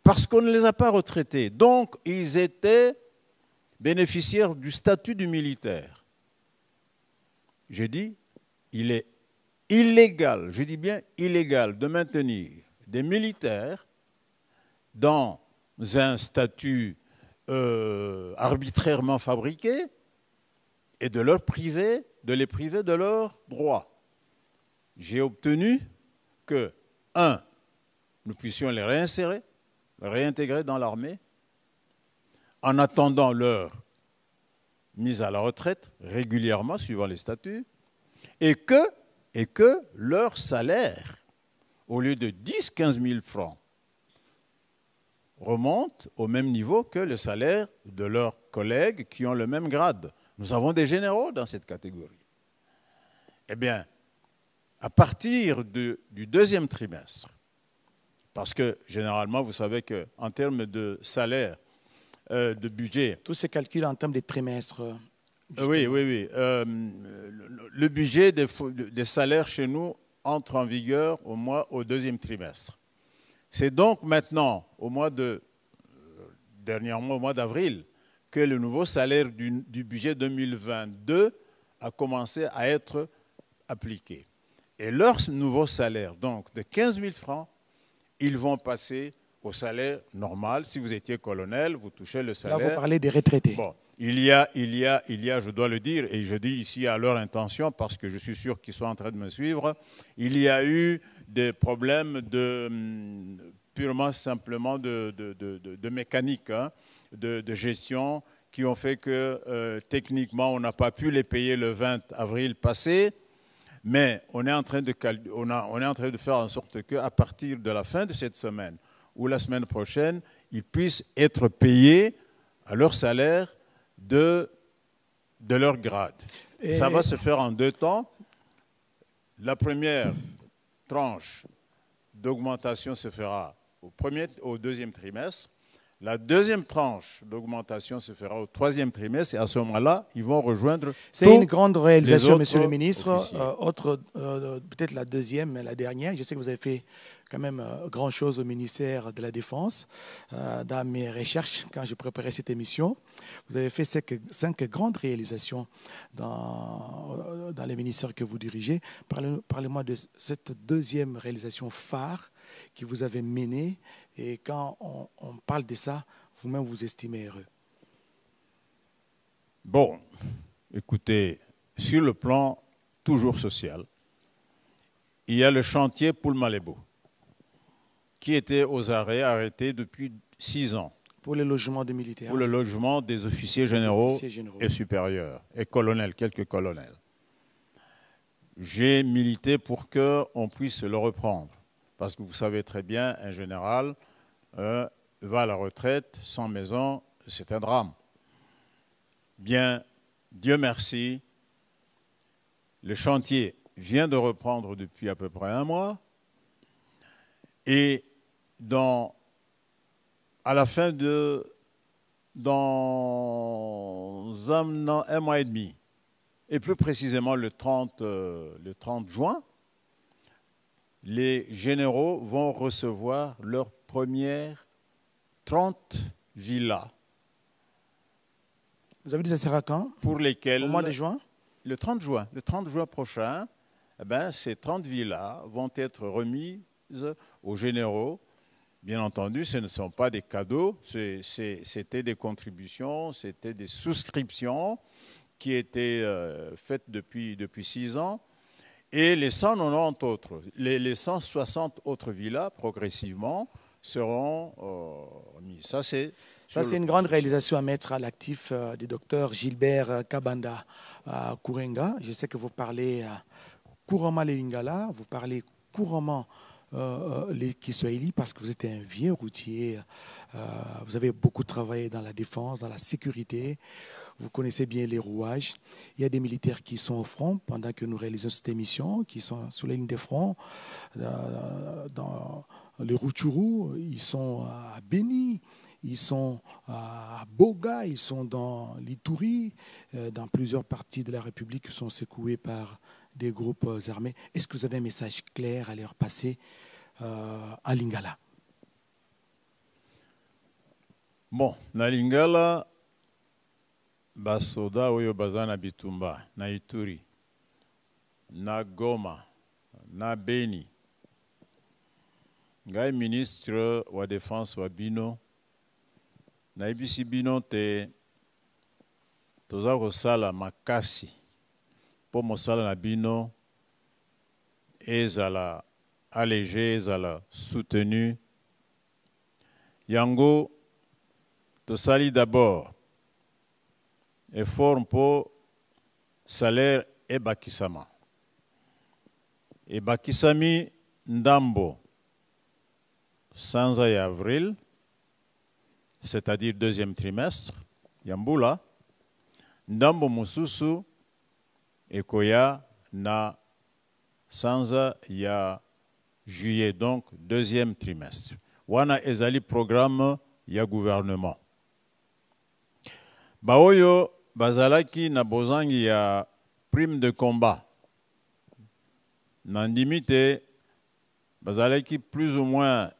parce qu'on ne les a pas retraités. Donc, ils étaient bénéficiaires du statut du militaire. J'ai dit, il est illégal, je dis bien illégal, de maintenir des militaires dans un statut arbitrairement fabriqué et de les priver de leurs droits. J'ai obtenu que, nous puissions les réintégrer dans l'armée en attendant leur mise à la retraite régulièrement, suivant les statuts, et que leur salaire, au lieu de 10-15 000 francs, remonte au même niveau que le salaire de leurs collègues qui ont le même grade. Nous avons des généraux dans cette catégorie. Eh bien, à partir du deuxième trimestre, parce que généralement, vous savez qu'en termes de salaire, de budget... Tout se calcule en termes de trimestres. Oui. Le budget des salaires chez nous entre en vigueur au deuxième trimestre. C'est donc maintenant, dernièrement au mois d'avril, que le nouveau salaire du budget 2022 a commencé à être appliqué. Et leur nouveau salaire, donc de 15 000 francs, ils vont passer au salaire normal. Si vous étiez colonel, vous touchez le salaire. Là, vous parlez des retraités. Bon, il y a, je dois le dire, et je dis ici à leur intention, parce que je suis sûr qu'ils sont en train de me suivre, il y a eu des problèmes purement simplement de mécanique, de gestion, qui ont fait que techniquement, on n'a pas pu les payer le 20 avril passé, mais on est en train de faire en sorte qu'à partir de la fin de cette semaine ou la semaine prochaine, ils puissent être payés à leur salaire de leur grade. Et ça va se faire en 2 temps. La première tranche d'augmentation se fera au deuxième trimestre. La deuxième tranche d'augmentation se fera au 3e trimestre et à ce moment-là, ils vont rejoindre. C'est une grande réalisation, Monsieur le ministre. Peut-être la deuxième, mais la dernière. Je sais que vous avez fait quand même grand-chose au ministère de la Défense. Dans mes recherches, quand j'ai préparé cette émission, vous avez fait 5 grandes réalisations dans les ministères que vous dirigez. Parlez-moi de cette deuxième réalisation phare qui vous avez menée. Et quand on parle de ça, vous-même vous estimez heureux. Bon, écoutez, sur le plan toujours social, il y a le chantier Poulmalebo, qui était aux arrêts, arrêté depuis 6 ans. Pour le logement des militaires. Pour le logement des officiers généraux et supérieurs, et colonels, quelques colonels. J'ai milité pour qu'on puisse le reprendre. Parce que vous savez très bien, un général va à la retraite sans maison, c'est un drame. Bien, Dieu merci, le chantier vient de reprendre depuis à peu près 1 mois. Et dans un mois et demi, et plus précisément le 30 juin, les généraux vont recevoir leurs premières 30 villas. Vous avez dit ça sera quand? Pour lesquelles, au mois de juin? Le 30 juin prochain, eh ben, ces 30 villas vont être remises aux généraux. Bien entendu, ce ne sont pas des cadeaux, c'était des contributions, c'était des souscriptions qui étaient faites depuis 6 ans. Et les 190 autres, les 160 autres villas, progressivement, seront mises. Ça, c'est une grande réalisation à mettre à l'actif du docteur Gilbert Kabanda Kourenga. Je sais que vous parlez couramment les Lingala, vous parlez couramment les Kiswahili parce que vous êtes un vieux routier. Vous avez beaucoup travaillé dans la défense, dans la sécurité. Vous connaissez bien les rouages. Il y a des militaires qui sont au front pendant que nous réalisons cette émission, qui sont sur la ligne de front. Dans les Rutshuru, ils sont à Beni, ils sont à Boga, ils sont dans l'Ituri, dans plusieurs parties de la République qui sont secouées par des groupes armés. Est-ce que vous avez un message clair à leur passer à Lingala? Bon, na Lingala, basoda oyo baza na Bitumba, na Ituri, na Goma, na Beni. Ngai ministre wa défense wa bino, na ibisi bino te toza kosala makasi po mosala na bino ezala allégé, ezala soutenu. Yango tosali d'abord effort pour salaire ebakisama. Ebakisami ndambo sanza ya avril, c'est-à-dire deuxième trimestre, Yambula, ndambo mususu ekoya na sanza ya juillet, donc deuxième trimestre. Wana ezali programme ya gouvernement. Baoyo bazalaki na bozangi ya prime de combat. Nandimite bazalaki plus ou moins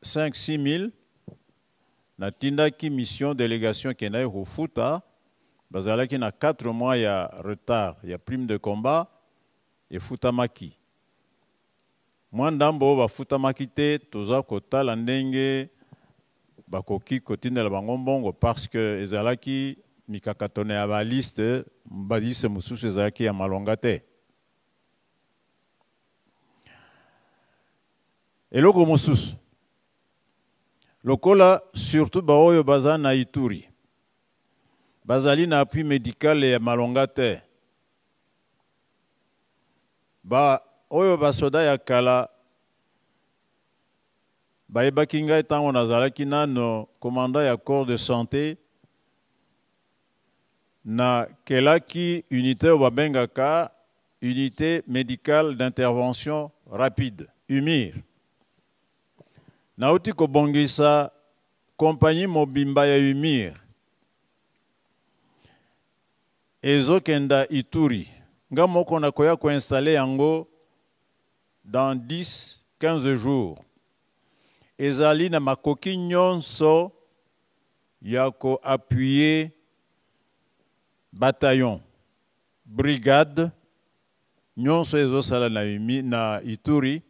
5-6 000. Natindaki mission délégation kenaye Hufuta. Bazalaki na 4 mois ya retard, ya prime de combat et futamaki. Mwandambo ba futamaki te toza kotala ndenge bakoki kotindela bango mbongo parce que ezalaki mikakatone ya baliste baliste mususu ezalaki ya malonga te. Eloko mususu lokola surtout baoyo baza na Ituri bazali na appui médical ya malonga te. Ba oyo basoda ya kala bayebaki ngai ntango nazalaki nano commandant ya corps de santé na kelaki unité oyo babengaka unité médicale d'intervention rapide, UMIR. Nauti kobongisa compagnie mobimba ya UMIR ezokenda Ituri. Nga moko na koya koinstaller yango dans 10-15 jours. Ezali na makoki nyonso ya ko appuyer bataillon, brigade, nyonso ezosala na Ituri,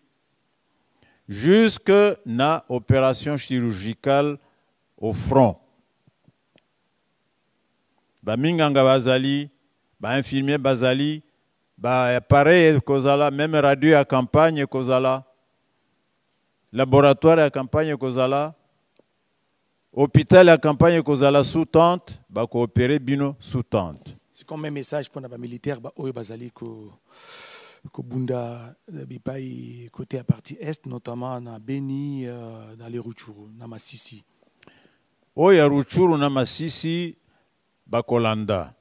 jusque na opération chirurgicale au front. Ba minganga bazali, ba infirmier bazali, ba appareil kozala, même radio à campagne kozala, laboratoire à campagne kozala, hôpital à campagne kozala sous tente, ba coopérer bino sous tente. C'est comme un message pour les militaires ba oyo bazali ko bunda bipai côté à partie est, notamment na Beni, dans les Rutshuru, na Masisi. Oya Rutshuru na Masisi bakolanda.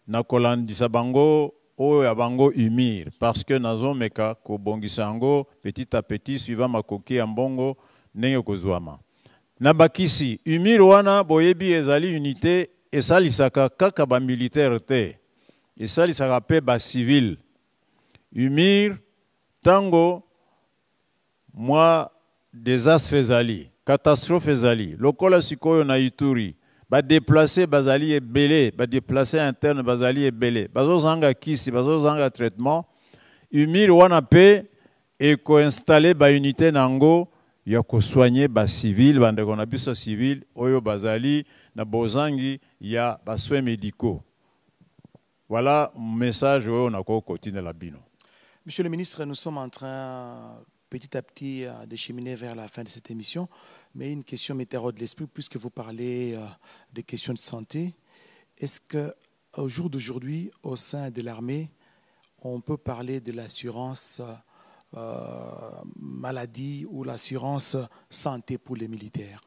Na kolandisa bango oyo ya bango UMIR parce que nazo meka ko bongisa yango petit à petit suivant makoki ya mbongo ndenge kozwama. Na bakisi UMIR wana boyebi ezali unité esalisaka kaka ba militaire te. et ça, il se rappelle civil. Humir, tango, moi, désastre ezali, catastrophe ezali, lokola sikoyo na Ituri, ba déplacer bazali et belé, ba déplacer interne bazali et belé, bazo zanga kisi, bazo zanga traitement, humir wana pe et co-installer ba unité nango ya ko soigner ba civil, bande ko na biso civil, oyo bazali na bozangi ya ba soins médicaux. Voilà un message oyo na ko continuer la bino. Monsieur le ministre, nous sommes en train petit à petit de cheminer vers la fin de cette émission, mais une question m'est de l'esprit puisque vous parlez des questions de santé. Est-ce qu'au jour d'aujourd'hui, au sein de l'armée, on peut parler de l'assurance maladie ou l'assurance santé pour les militaires?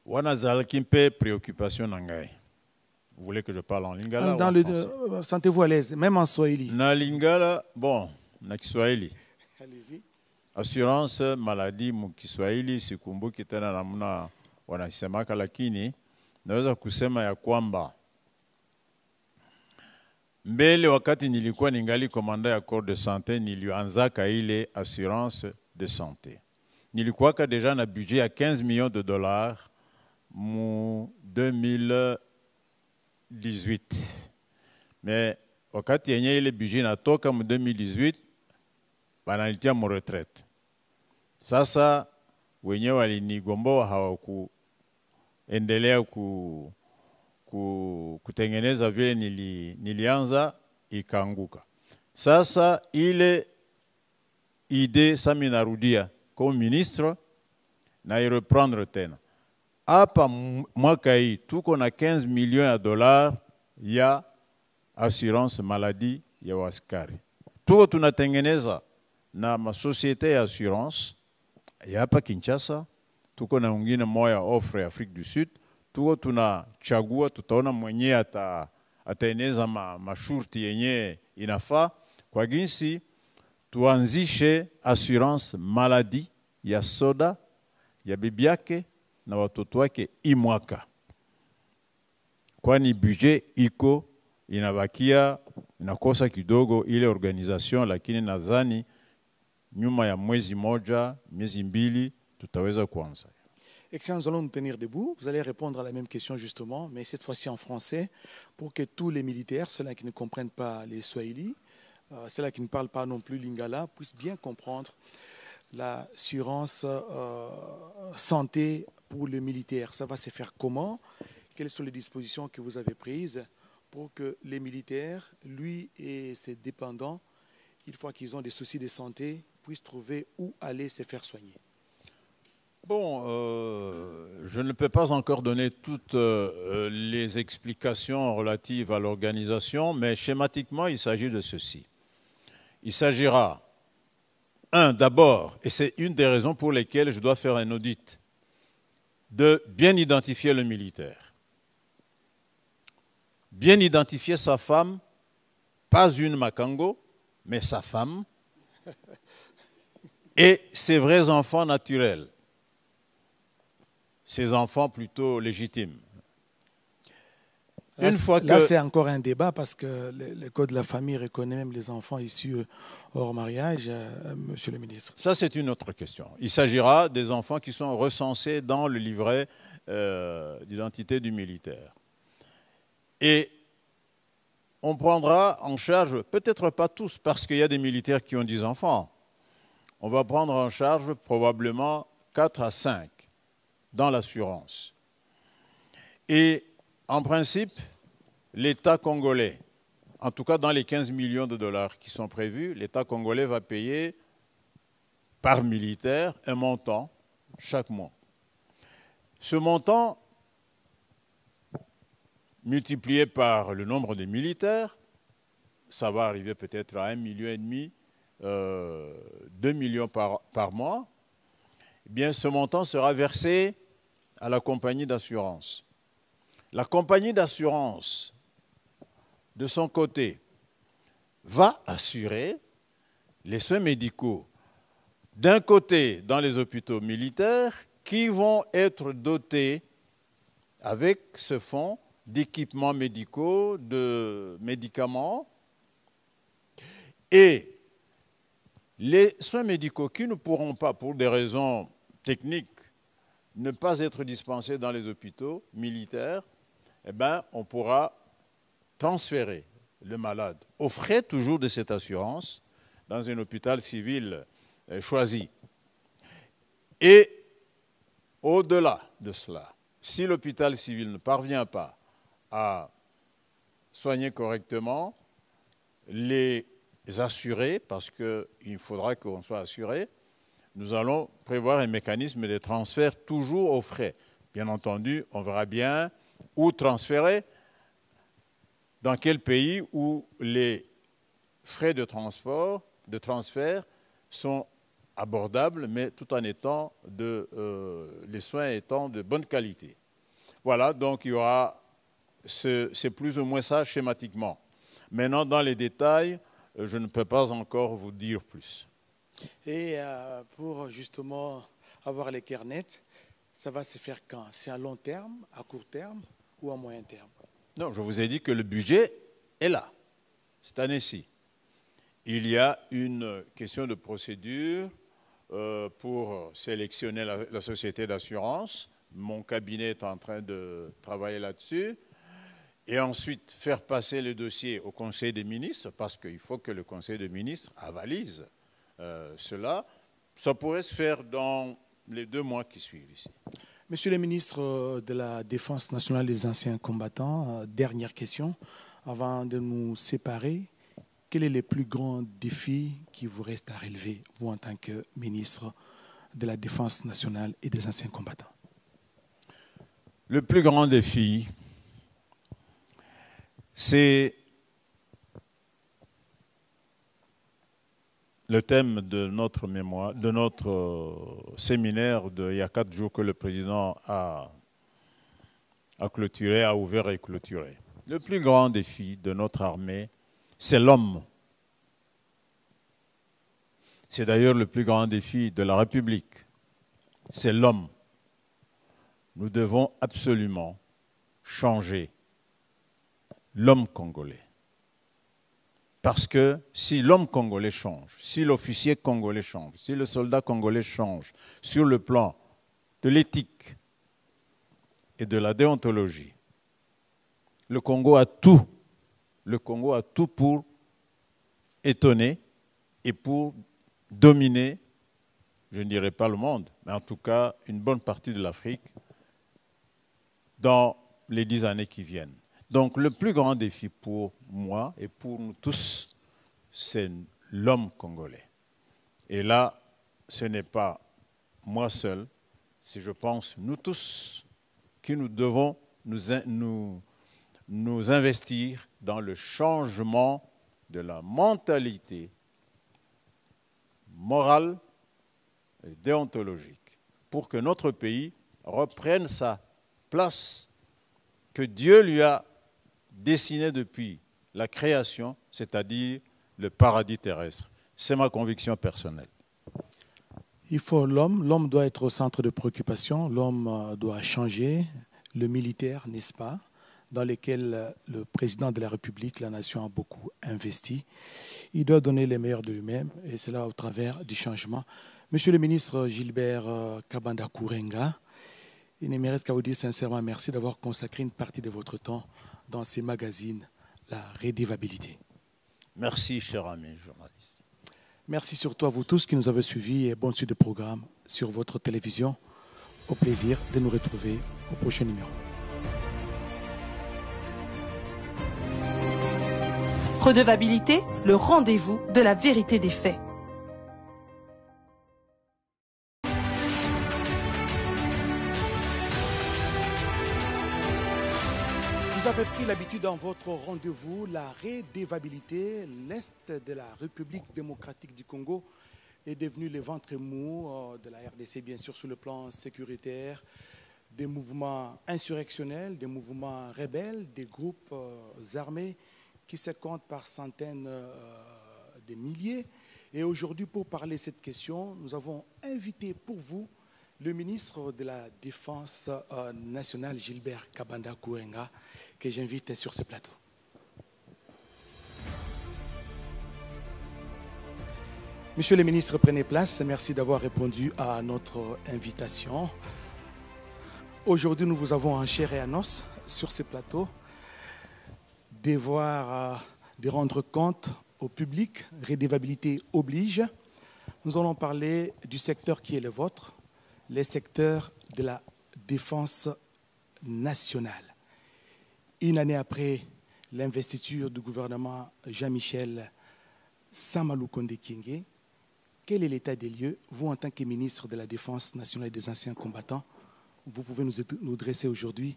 Wana zalaki mpe préoccupation nangai. Vous voulez que je parle en lingala Dans ou en français? Sentez-vous à l'aise, même en swahili. Na lingala, bon, na Kiswahili. Allez-y. Assurance maladie mu Kiswahili sikumbuki tena namna wanasemaka, lakini naweza kusema ya kwamba mbele wakati nilikuwa ningali komanda ya corps de santé nilianzaka ile assurance de santé. Nilikuwaka deja na budget ya 15 millions de dollars mu 2018. Mais wakati yenye ile budget natoka mu 2018 bananitia mu retraite. Sasa wenyewe walinigomboa hawakuendelea kutengeneza vile nilianza, ikaanguka. Sasa ile idée sami narudia comme ministre na ireprendre tena. Hapa mwaka hii tuko na 15 millions ya dollars ya assurance maladie ya waskari. Tuko tunatengeneza na masosiete ya assurance ya hapa Kinshasa, tuko na ungine moya offre Afrique du Sud, tuko tunachagua, tutaona mwenye ataeneza mashurti yenye inafaa kwa jinsi tuanzishe assurance maladie ya soda ya bibi yake na watoto wake imwaka, kwani budget iko inabakia inakosa kidogo ile organisation, lakini nadhani nyuma ya mwezi moja, miezi mbili tutaweza kuanza. Excellent, nous allons nous tenir debout. Vous allez répondre à la même question justement, mais cette fois-ci en français, pour que tous les militaires, ceux-là qui ne comprennent pas les Swahili, ceux-là qui ne parlent pas non plus lingala, puissent bien comprendre l'assurance santé pour les militaires. Ça va se faire comment? Quelles sont les dispositions que vous avez prises pour que les militaires, lui et ses dépendants, une fois qu'ils ont des soucis de santé, puissent trouver où aller se faire soigner? Bon, je ne peux pas encore donner toutes les explications relatives à l'organisation, mais schématiquement, il s'agit de ceci. Il s'agira, d'abord, et c'est une des raisons pour lesquelles je dois faire un audit, de bien identifier le militaire. Bien identifier sa femme, pas une Makango, mais sa femme, et ses vrais enfants naturels. Ses enfants plutôt légitimes. Là, là c'est encore un débat parce que le Code de la famille reconnaît même les enfants issus hors mariage, monsieur le ministre. Ça, c'est une autre question. Il s'agira des enfants qui sont recensés dans le livret d'identité du militaire. Et on prendra en charge, peut-être pas tous, parce qu'il y a des militaires qui ont 10 enfants. On va prendre en charge probablement 4 à 5 dans l'assurance. Et en principe, l'État congolais, en tout cas dans les 15 millions de dollars qui sont prévus, l'État congolais va payer par militaire un montant chaque mois. Ce montant, multiplié par le nombre de militaires, ça va arriver peut-être à 1,5 million, 2 millions par mois. Eh bien, ce montant sera versé à la compagnie d'assurance. La compagnie d'assurance, de son côté, va assurer les soins médicaux, d'un côté dans les hôpitaux militaires, qui vont être dotés avec ce fonds d'équipements médicaux, de médicaments. Et les soins médicaux qui ne pourront pas, pour des raisons techniques, ne pas être dispensés dans les hôpitaux militaires, eh bien, on pourra transférer le malade aux frais toujours de cette assurance dans un hôpital civil choisi. Et au-delà de cela, si l'hôpital civil ne parvient pas à soigner correctement les assurés, parce qu'il faudra qu'on soit assuré, nous allons prévoir un mécanisme de transfert toujours aux frais. Bien entendu, on verra bien où transférer, dans quel pays où les frais de transfert sont abordables, mais tout en étant les soins étant de bonne qualité. Voilà, donc il y aura, c'est plus ou moins ça schématiquement. Maintenant, dans les détails, je ne peux pas encore vous dire plus. Et pour justement avoir les cœurs nets, ça va se faire quand? C'est à long terme, à court terme ou à moyen terme? Non, je vous ai dit que le budget est là, cette année-ci. Il y a une question de procédure pour sélectionner la société d'assurance. Mon cabinet est en train de travailler là-dessus. Et ensuite, faire passer le dossier au Conseil des ministres, parce qu'il faut que le Conseil des ministres avalise cela. Ça pourrait se faire dans les 2 mois qui suivent ici. Monsieur le ministre de la Défense nationale des anciens combattants, dernière question. Avant de nous séparer, quel est le plus grand défi qui vous reste à relever, vous en tant que ministre de la Défense nationale et des anciens combattants? Le plus grand défi, c'est le thème de notre mémoire, de notre séminaire d'il y a 4 jours que le président a clôturé, a ouvert et clôturé. Le plus grand défi de notre armée, c'est l'homme. C'est d'ailleurs le plus grand défi de la République. C'est l'homme. Nous devons absolument changer l'homme congolais. Parce que si l'homme congolais change, si l'officier congolais change, si le soldat congolais change sur le plan de l'éthique et de la déontologie, le Congo a tout. Le Congo a tout pour étonner et pour dominer, je ne dirais pas le monde, mais en tout cas une bonne partie de l'Afrique dans les 10 années qui viennent. Donc le plus grand défi pour moi et pour nous tous, c'est l'homme congolais. Et là, ce n'est pas moi seul, c'est, je pense, nous tous qui nous devons nous investir dans le changement de la mentalité morale et déontologique pour que notre pays reprenne sa place que Dieu lui a dessinée depuis la création, c'est-à-dire le paradis terrestre. C'est ma conviction personnelle. Il faut l'homme. L'homme doit être au centre de préoccupation. L'homme doit changer. Le militaire, n'est-ce pas, dans lequel le président de la République, la nation, a beaucoup investi. Il doit donner les meilleurs de lui-même, et cela au travers du changement. Monsieur le ministre Gilbert Kabanda Kourenga, il ne me reste qu'à vous dire sincèrement merci d'avoir consacré une partie de votre temps dans ces magazines, la redevabilité. Merci, cher ami journaliste. Merci surtout à vous tous qui nous avez suivis et bonne suite de programme sur votre télévision. Au plaisir de nous retrouver au prochain numéro. Redevabilité, le rendez-vous de la vérité des faits. Vous avez pris l'habitude dans votre rendez-vous, la redevabilité, l'Est de la République démocratique du Congo est devenu le ventre mou de la RDC, bien sûr, sur le plan sécuritaire, des mouvements insurrectionnels, des mouvements rebelles, des groupes armés qui se comptent par centaines de milliers. Et aujourd'hui, pour parler de cette question, nous avons invité pour vous Le ministre de la Défense nationale, Gilbert Kabanda Kourenga, que j'invite sur ce plateau. Monsieur le ministre, prenez place. Merci d'avoir répondu à notre invitation. Aujourd'hui, nous vous avons en chair et en os sur ce plateau, de rendre compte au public, redevabilité oblige. Nous allons parler du secteur qui est le vôtre, le secteur de la défense nationale. Une année après l'investiture du gouvernement Jean-Michel Samaloukonde Kyenge, quel est l'état des lieux? Vous, en tant que ministre de la Défense nationale et des anciens combattants, vous pouvez nous dresser aujourd'hui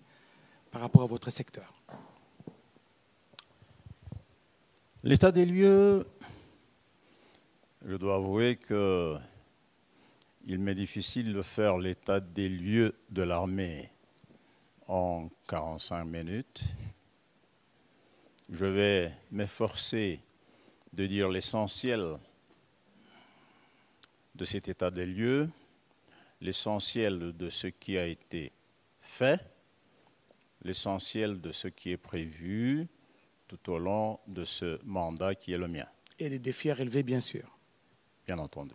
par rapport à votre secteur. L'état des lieux, je dois avouer qu'il m'est difficile de faire l'état des lieux de l'armée en 45 minutes. Je vais m'efforcer de dire l'essentiel de cet état des lieux, l'essentiel de ce qui a été fait, l'essentiel de ce qui est prévu tout au long de ce mandat qui est le mien. Et les défis à relever, bien sûr. Bien entendu.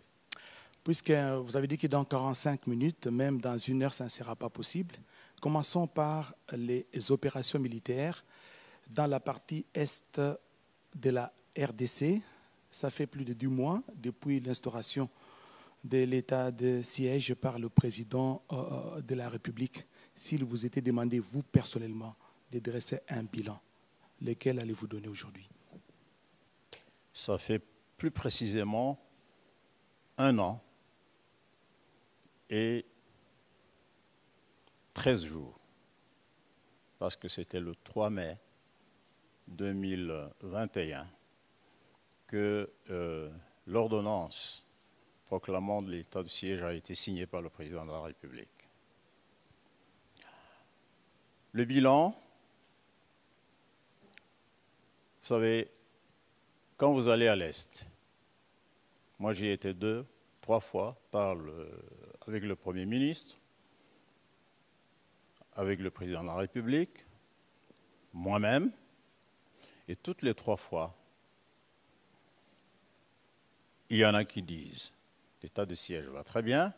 Puisque vous avez dit que dans 45 minutes, même dans 1 heure, ça ne sera pas possible. Commençons par les opérations militaires. Dans la partie est de la RDC, ça fait plus de 2 mois depuis l'instauration de l'état de siège par le président de la République. S'il vous était demandé, vous personnellement, de dresser un bilan, lequel allez-vous donner aujourd'hui? Ça fait plus précisément 1 an et 13 jours, parce que c'était le 3 mai 2021 que l'ordonnance proclamant l'état de siège a été signée par le président de la République. Le bilan, vous savez, quand vous allez à l'Est, moi j'y ai été 2, 3 fois avec le Premier ministre, avec le président de la République, moi-même, et toutes les 3 fois, il y en a qui disent l'état de siège va très bien,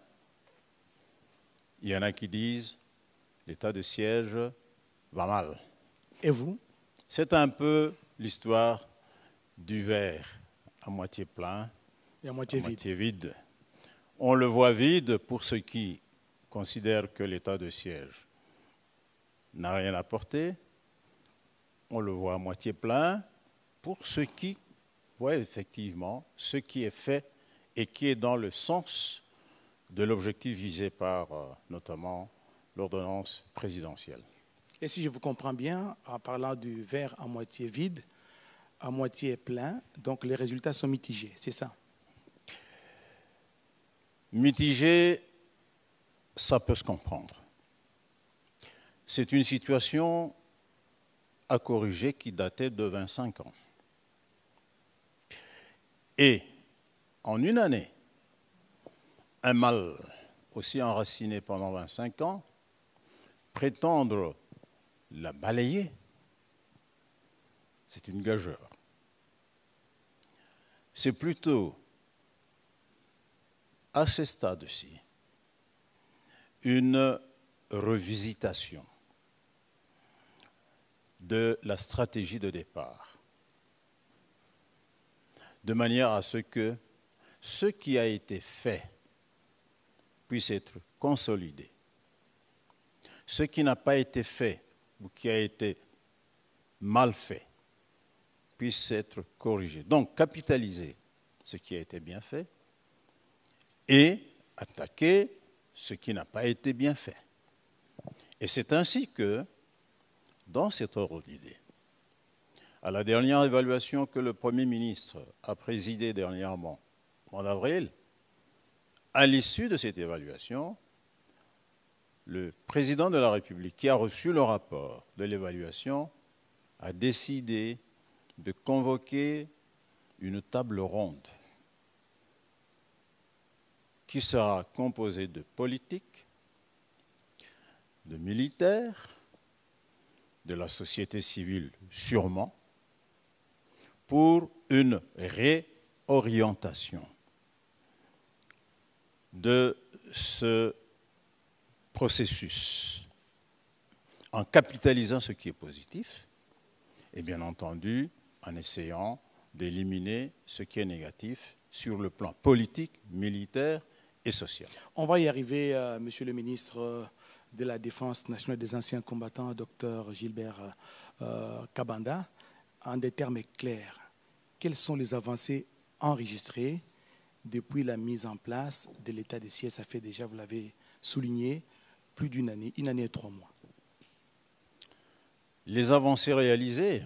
il y en a qui disent l'état de siège va mal. Et vous? C'est un peu l'histoire du verre à moitié plein et à moitié vide. On le voit vide pour ceux qui considèrent que l'état de siège n'a rien apporté. On le voit à moitié plein pour ceux qui voient effectivement ce qui est fait et qui est dans le sens de l'objectif visé par notamment l'ordonnance présidentielle. Et si je vous comprends bien, en parlant du verre à moitié vide, à moitié plein, donc les résultats sont mitigés, c'est ça? Mitigé, ça peut se comprendre. C'est une situation à corriger qui datait de 25 ans. Et en 1 année, un mal aussi enraciné pendant 25 ans, prétendre la balayer, c'est une gageure. C'est plutôt, à ce stade-ci, une revisitation de la stratégie de départ, de manière à ce que ce qui a été fait puisse être consolidé. Ce qui n'a pas été fait ou qui a été mal fait puisse être corrigé. Donc, capitaliser ce qui a été bien fait et attaquer ce qui n'a pas été bien fait. Et c'est ainsi que, dans cet ordre d'idée, à la dernière évaluation que le Premier ministre a présidée dernièrement, en avril, à l'issue de cette évaluation, le président de la République, qui a reçu le rapport de l'évaluation, a décidé de convoquer une table ronde qui sera composé de politiques, de militaires, de la société civile sûrement, pour une réorientation de ce processus en capitalisant ce qui est positif et bien entendu en essayant d'éliminer ce qui est négatif sur le plan politique, militaire et social. On va y arriver, Monsieur le ministre de la Défense nationale des anciens combattants, Dr Gilbert Kabanda, en des termes clairs. Quelles sont les avancées enregistrées depuis la mise en place de l'état de siège? Ça fait déjà, vous l'avez souligné, plus d'une année, 1 année et 3 mois. Les avancées réalisées,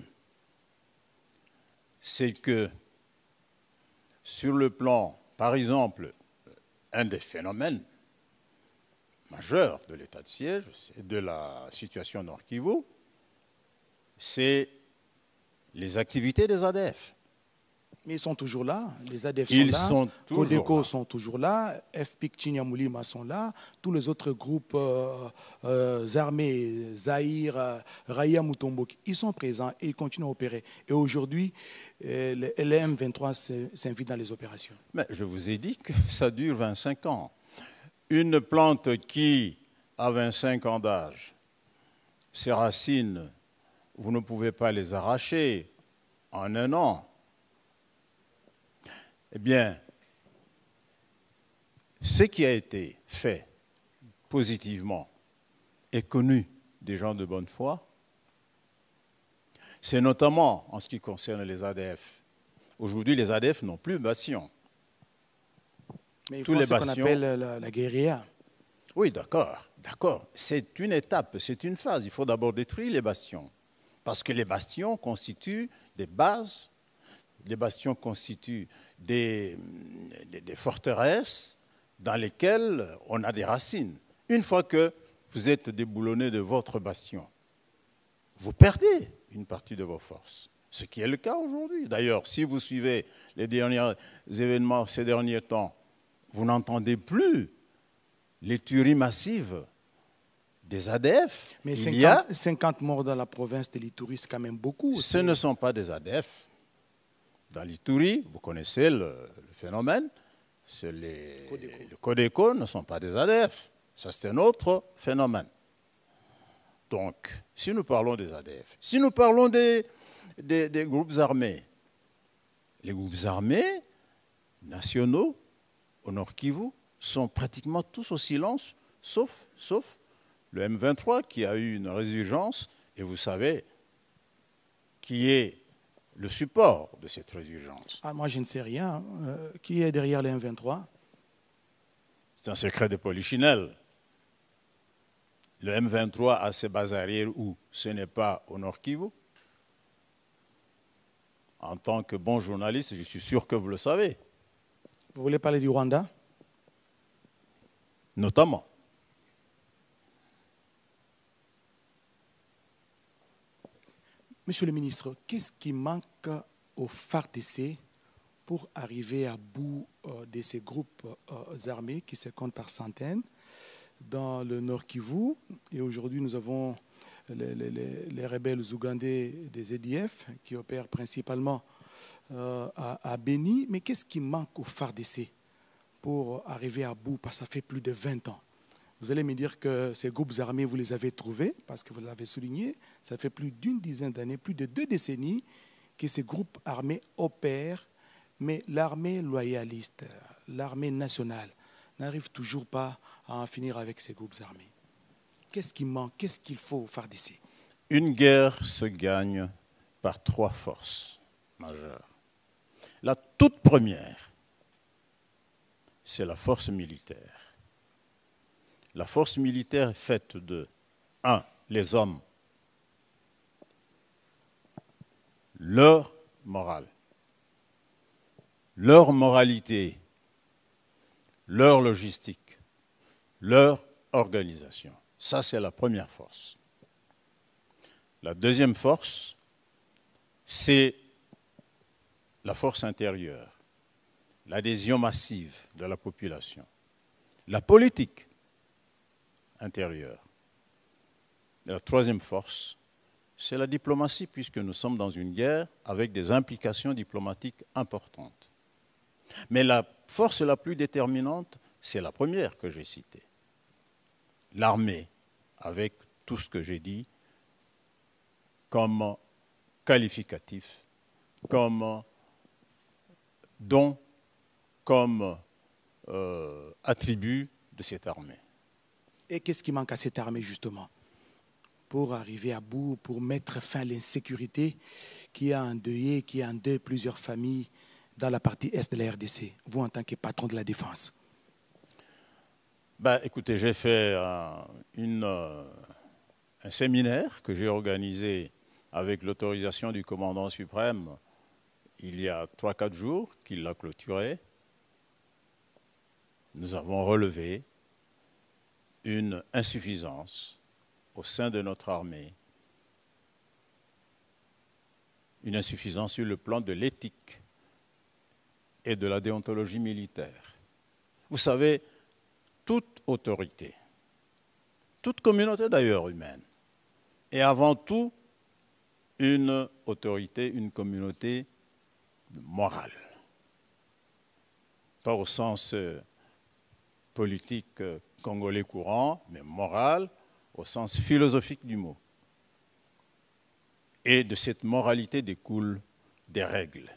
c'est que sur le plan, par exemple, un des phénomènes majeurs de l'état de siège, de la situation Nord Kivu, c'est les activités des ADF. Mais ils sont toujours là, les ADF Ils sont là, sont toujours Codeco là. sont toujours là, FPIC Chinyamulima sont là, tous les autres groupes armés, Zahir, Raya Mutomboki, ils sont présents et ils continuent à opérer. Et aujourd'hui, le LM23 s'invite dans les opérations. Mais je vous ai dit que ça dure 25 ans. Une plante qui a 25 ans d'âge, ses racines, vous ne pouvez pas les arracher en 1 an. Eh bien, ce qui a été fait positivement et connu des gens de bonne foi, c'est notamment en ce qui concerne les ADF. Aujourd'hui, les ADF n'ont plus bastion. Mais il Tous faut les ce qu'on bastions- appelle la guérilla. Oui, d'accord, d'accord. C'est une étape, c'est une phase. Il faut d'abord détruire les bastions. Parce que les bastions constituent des bases, les bastions constituent des forteresses dans lesquelles on a des racines. Une fois que vous êtes déboulonné de votre bastion, vous perdez une partie de vos forces. Ce qui est le cas aujourd'hui. D'ailleurs, si vous suivez les derniers événements ces derniers temps, vous n'entendez plus les tueries massives des ADF. Mais Il y a, 50 morts dans la province de l'Ituri, c'est quand même beaucoup. ce ne sont pas des ADF. Dans l'Ituri, vous connaissez le phénomène, c'est le Codeco ne sont pas des ADF. Ça, c'est un autre phénomène. Donc, si nous parlons des ADF, si nous parlons des groupes armés, les groupes armés nationaux au Nord Kivu sont pratiquement tous au silence, sauf le M23 qui a eu une résurgence, et vous savez qui est le support de cette résurgence. Ah, moi, je ne sais rien. Qui est derrière les M23? C'est un secret de Polichinelle. Le M23 a ses bases arrières où? Ce n'est pas au Nord Kivu. En tant que bon journaliste, je suis sûr que vous le savez, Vous voulez parler du Rwanda? notamment. Monsieur le ministre, qu'est-ce qui manque au FARDC pour arriver à bout de ces groupes armés qui se comptent par centaines dans le Nord Kivu? Et aujourd'hui, nous avons les rebelles ougandais des EDF qui opèrent principalement à Beni. Mais qu'est-ce qui manque au FARDC pour arriver à bout? Parce que ça fait plus de 20 ans. Vous allez me dire que ces groupes armés, vous les avez trouvés, parce que vous l'avez souligné, ça fait plus d'une dizaine d'années, plus de 2 décennies que ces groupes armés opèrent, mais l'armée loyaliste, l'armée nationale, n'arrive toujours pas à en finir avec ces groupes armés. Qu'est-ce qui manque? Qu'est-ce qu'il faut au FARDC? Une guerre se gagne par 3 forces majeures. La toute première, c'est la force militaire. La force militaire est faite de 1. Les hommes, leur morale, leur moralité, leur logistique, leur organisation. Ça, c'est la première force. La deuxième force, c'est la force intérieure, l'adhésion massive de la population. la politique intérieure. Et la troisième force, c'est la diplomatie, puisque nous sommes dans une guerre avec des implications diplomatiques importantes. Mais la force la plus déterminante, c'est la première que j'ai citée. L'armée, avec tout ce que j'ai dit comme qualificatif, comme don, comme attribut de cette armée. Et qu'est-ce qui manque à cette armée, justement, pour arriver à bout, pour mettre fin à l'insécurité qui a endeuillé, plusieurs familles dans la partie est de la RDC, vous en tant que patron de la défense? Écoutez, j'ai fait un séminaire que j'ai organisé avec l'autorisation du commandant suprême il y a 3-4 jours, qu'il l'a clôturé. Nous avons relevé une insuffisance au sein de notre armée, une insuffisance sur le plan de l'éthique et de la déontologie militaire. Vous savez, toute autorité, toute communauté d'ailleurs humaine, est avant tout une autorité, une communauté morale. Pas au sens politique congolais courant, mais morale au sens philosophique du mot. Et de cette moralité découlent des règles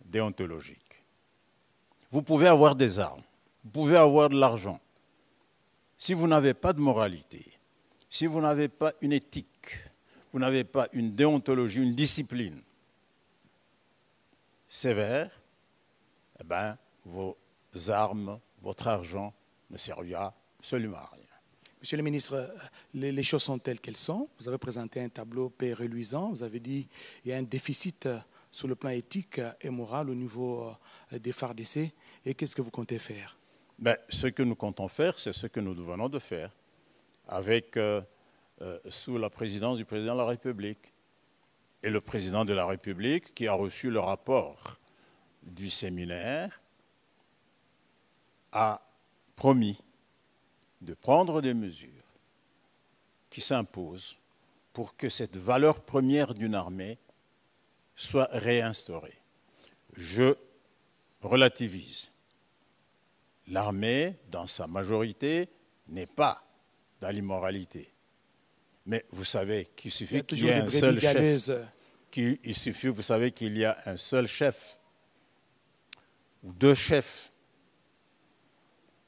déontologiques. Vous pouvez avoir des armes, vous pouvez avoir de l'argent. Si vous n'avez pas de moralité, si vous n'avez pas une éthique, vous n'avez pas une déontologie, une discipline sévère, vos armes, votre argent ne servira absolument à rien. Monsieur le ministre, les choses sont telles qu'elles sont. Vous avez présenté un tableau paix reluisant. Vous avez dit qu'il y a un déficit sur le plan éthique et moral au niveau des FARDC. Et qu'est-ce que vous comptez faire? Ce que nous comptons faire, c'est ce que nous venons de faire, avec, sous la présidence du président de la République. Et le président de la République, qui a reçu le rapport du séminaire, a promis de prendre des mesures qui s'imposent pour que cette valeur première d'une armée soit réinstaurée. Je relativise. L'armée, dans sa majorité, n'est pas dans l'immoralité. Mais vous savez qu'il suffit qu'il y ait un seul chef. Vous savez qu'il y a un seul chef ou deux chefs.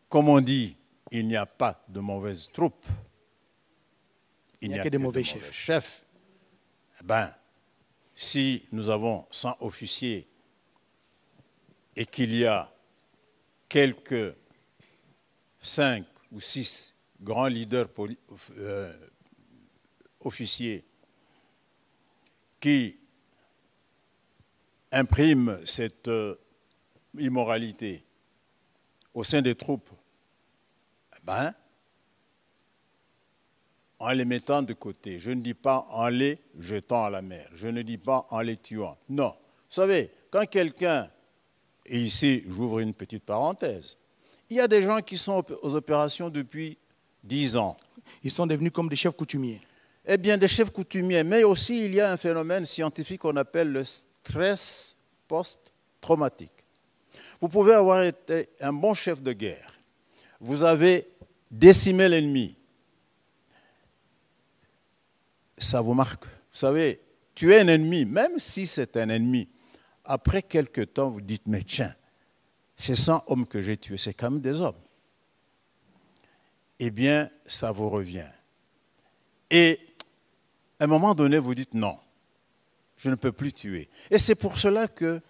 Comme on dit, il n'y a pas de mauvaises troupes. Il n'y a que de mauvais chefs. Si nous avons 100 officiers et qu'il y a quelques 5 ou 6 grands leaders officiers qui impriment cette immoralité au sein des troupes, en les mettant de côté, je ne dis pas en les jetant à la mer, je ne dis pas en les tuant. Non. Vous savez, quand quelqu'un, et ici j'ouvre une petite parenthèse, il y a des gens qui sont aux opérations depuis 10 ans. Ils sont devenus comme des chefs coutumiers. Eh bien, des chefs coutumiers, mais aussi il y a un phénomène scientifique qu'on appelle le stress post-traumatique. Vous pouvez avoir été un bon chef de guerre. Vous avez décimé l'ennemi. Ça vous marque. Vous savez, tuer un ennemi, même si c'est un ennemi, après quelque temps, vous dites, mais tiens, ces 100 hommes que j'ai tués, c'est quand même des hommes. Eh bien, ça vous revient. Et à un moment donné, vous dites, non, je ne peux plus tuer. Et c'est pour cela que,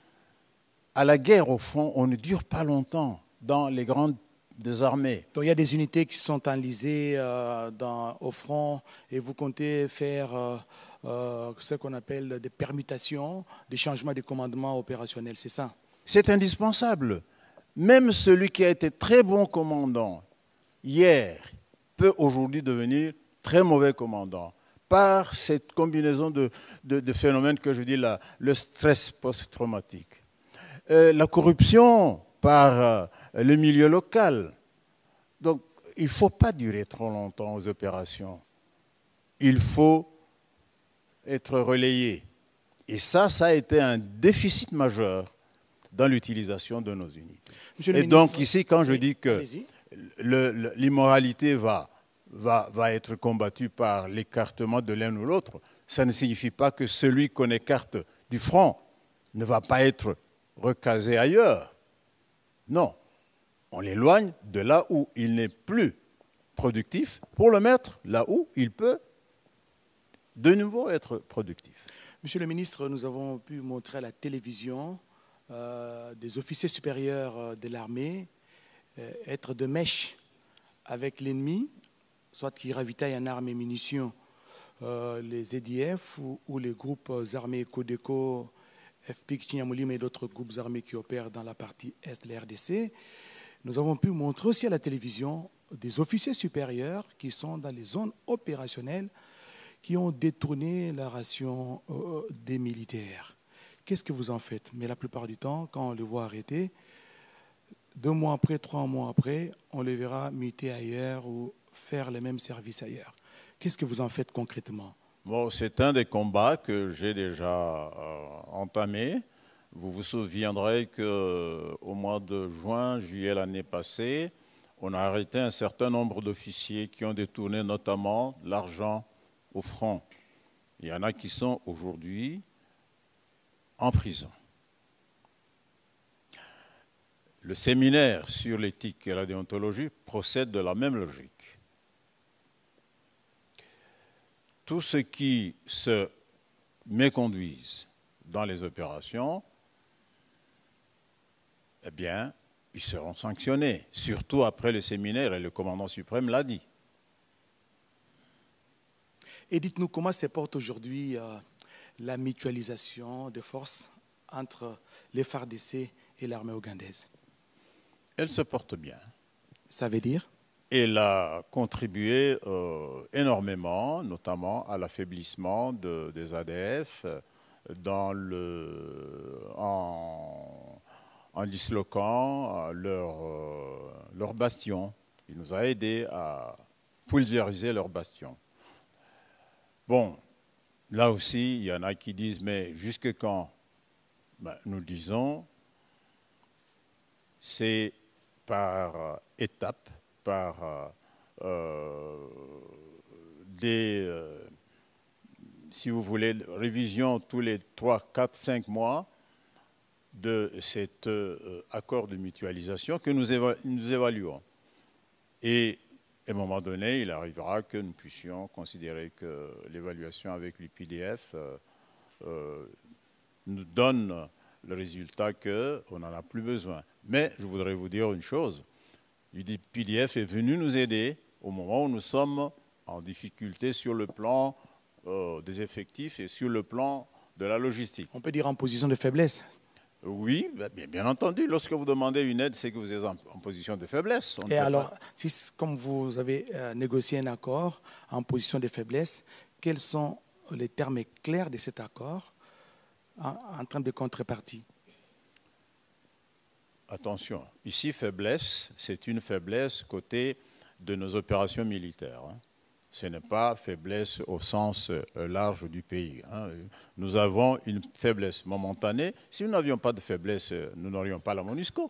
à la guerre, au fond, on ne dure pas longtemps dans les grandes armées. Donc il y a des unités qui sont enlisées au front et vous comptez faire ce qu'on appelle des permutations, des changements de commandement opérationnel, c'est ça? C'est indispensable. Même celui qui a été très bon commandant hier peut aujourd'hui devenir très mauvais commandant par cette combinaison de phénomènes que je dis là, le stress post-traumatique. La corruption par le milieu local. Donc, il ne faut pas durer trop longtemps aux opérations. Il faut être relayé. Et ça a été un déficit majeur dans l'utilisation de nos unités. Et donc ici, quand je dis que l'immoralité va être combattue par l'écartement de l'un ou l'autre, ça ne signifie pas que celui qu'on écarte du front ne va pas être recasé ailleurs. Non, on l'éloigne de là où il n'est plus productif pour le mettre là où il peut de nouveau être productif. Monsieur le ministre, nous avons pu montrer à la télévision des officiers supérieurs de l'armée être de mèche avec l'ennemi, soit qui ravitaillent en armes et munitions les EDF ou les groupes armés Codeco, FPIC, Chinyamoulim et d'autres groupes armés qui opèrent dans la partie est de la RDC. Nous avons pu montrer aussi à la télévision des officiers supérieurs qui sont dans les zones opérationnelles qui ont détourné la ration des militaires. Qu'est-ce que vous en faites? Mais la plupart du temps, quand on les voit arrêter, 2 mois après, 3 mois après, on les verra muter ailleurs ou faire les mêmes services ailleurs. Qu'est-ce que vous en faites concrètement? Bon, c'est un des combats que j'ai déjà entamé. Vous vous souviendrez qu'au mois de juin, juillet l'année passée, on a arrêté un certain nombre d'officiers qui ont détourné notamment l'argent au front. Il y en a qui sont aujourd'hui en prison. Le séminaire sur l'éthique et la déontologie procède de la même logique. Tous ceux qui se méconduisent dans les opérations, eh bien, ils seront sanctionnés, surtout après le séminaire, et le commandant suprême l'a dit. Et dites-nous comment se porte aujourd'hui la mutualisation des forces entre les FARDC et l'armée ougandaise? Elle se porte bien. Ça veut dire? Elle a contribué énormément, notamment à l'affaiblissement des ADF en disloquant leur bastion. Il nous a aidés à pulvériser leur bastion. Bon, là aussi, il y en a qui disent, mais jusque quand? Ben, nous disons, c'est par étapes, par si vous voulez, révision tous les 3, 4, 5 mois de cet accord de mutualisation que nous évaluons. Et à un moment donné, il arrivera que nous puissions considérer que l'évaluation avec l'UPDF nous donne le résultat qu'on n'en a plus besoin. Mais je voudrais vous dire une chose, l'UPDF est venu nous aider au moment où nous sommes en difficulté sur le plan des effectifs et sur le plan de la logistique. On peut dire en position de faiblesse. Oui, bien entendu. Lorsque vous demandez une aide, c'est que vous êtes en position de faiblesse. Et alors, si, comme vous avez négocié un accord en position de faiblesse, quels sont les termes clairs de cet accord en termes de contrepartie? Attention, ici, faiblesse, c'est une faiblesse côté de nos opérations militaires. Ce n'est pas faiblesse au sens large du pays. Nous avons une faiblesse momentanée. Si nous n'avions pas de faiblesse, nous n'aurions pas la MONUSCO,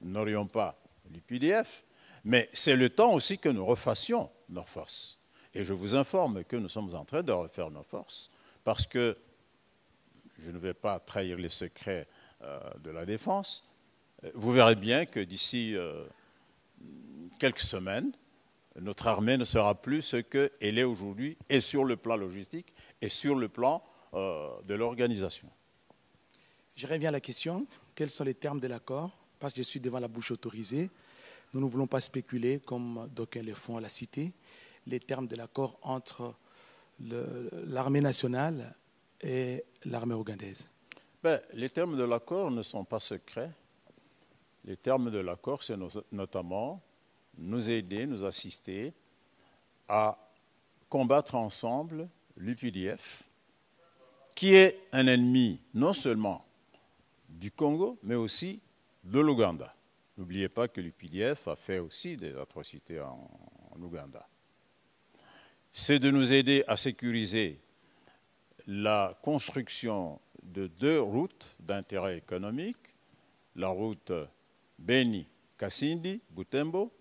nous n'aurions pas l'UPDF. Mais c'est le temps aussi que nous refassions nos forces. Et je vous informe que nous sommes en train de refaire nos forces parce que je ne vais pas trahir les secrets de la défense. Vous verrez bien que d'ici quelques semaines, notre armée ne sera plus ce qu'elle est aujourd'hui, et sur le plan logistique, et sur le plan de l'organisation. Je reviens à la question. Quels sont les termes de l'accord? Parce que je suis devant la bouche autorisée. Nous ne voulons pas spéculer, comme d'aucuns le font à la cité, les termes de l'accord entre l'armée nationale et l'armée ougandaise. Les termes de l'accord ne sont pas secrets. Les termes de l'accord, c'est notamment nous aider, nous assister à combattre ensemble l'UPDF, qui est un ennemi non seulement du Congo, mais aussi de l'Ouganda. N'oubliez pas que l'UPDF a fait aussi des atrocités en Ouganda. C'est de nous aider à sécuriser la construction de 2 routes d'intérêt économique, la route Beni-Kasindi, Butembo,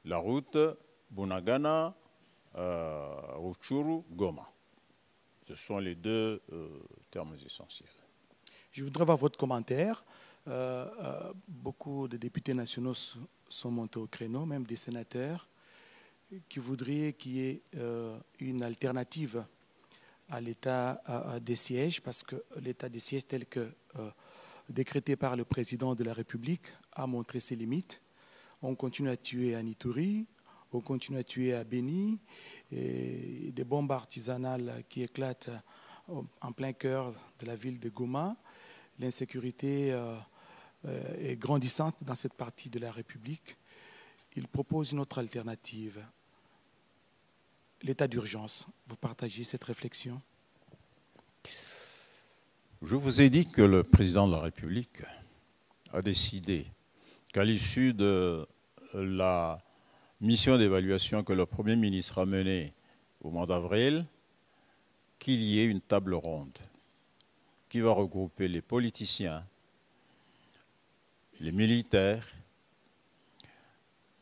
la route Bunagana, Rutshuru, Goma. Ce sont les 2 termes essentiels. Je voudrais avoir votre commentaire. Beaucoup de députés nationaux sont montés au créneau, même des sénateurs, qui voudraient qu'il y ait une alternative à l'état des sièges, parce que l'état des sièges tel que décrété par le président de la République a montré ses limites. On continue à tuer à Nituri, on continue à tuer à Beni, et des bombes artisanales qui éclatent en plein cœur de la ville de Goma. L'insécurité est grandissante dans cette partie de la République. Il propose une autre alternative, l'état d'urgence. Vous partagez cette réflexion? Je vous ai dit que le président de la République a décidé qu'à l'issue de la mission d'évaluation que le Premier ministre a menée au mois d'avril, qu'il y ait une table ronde qui va regrouper les politiciens, les militaires,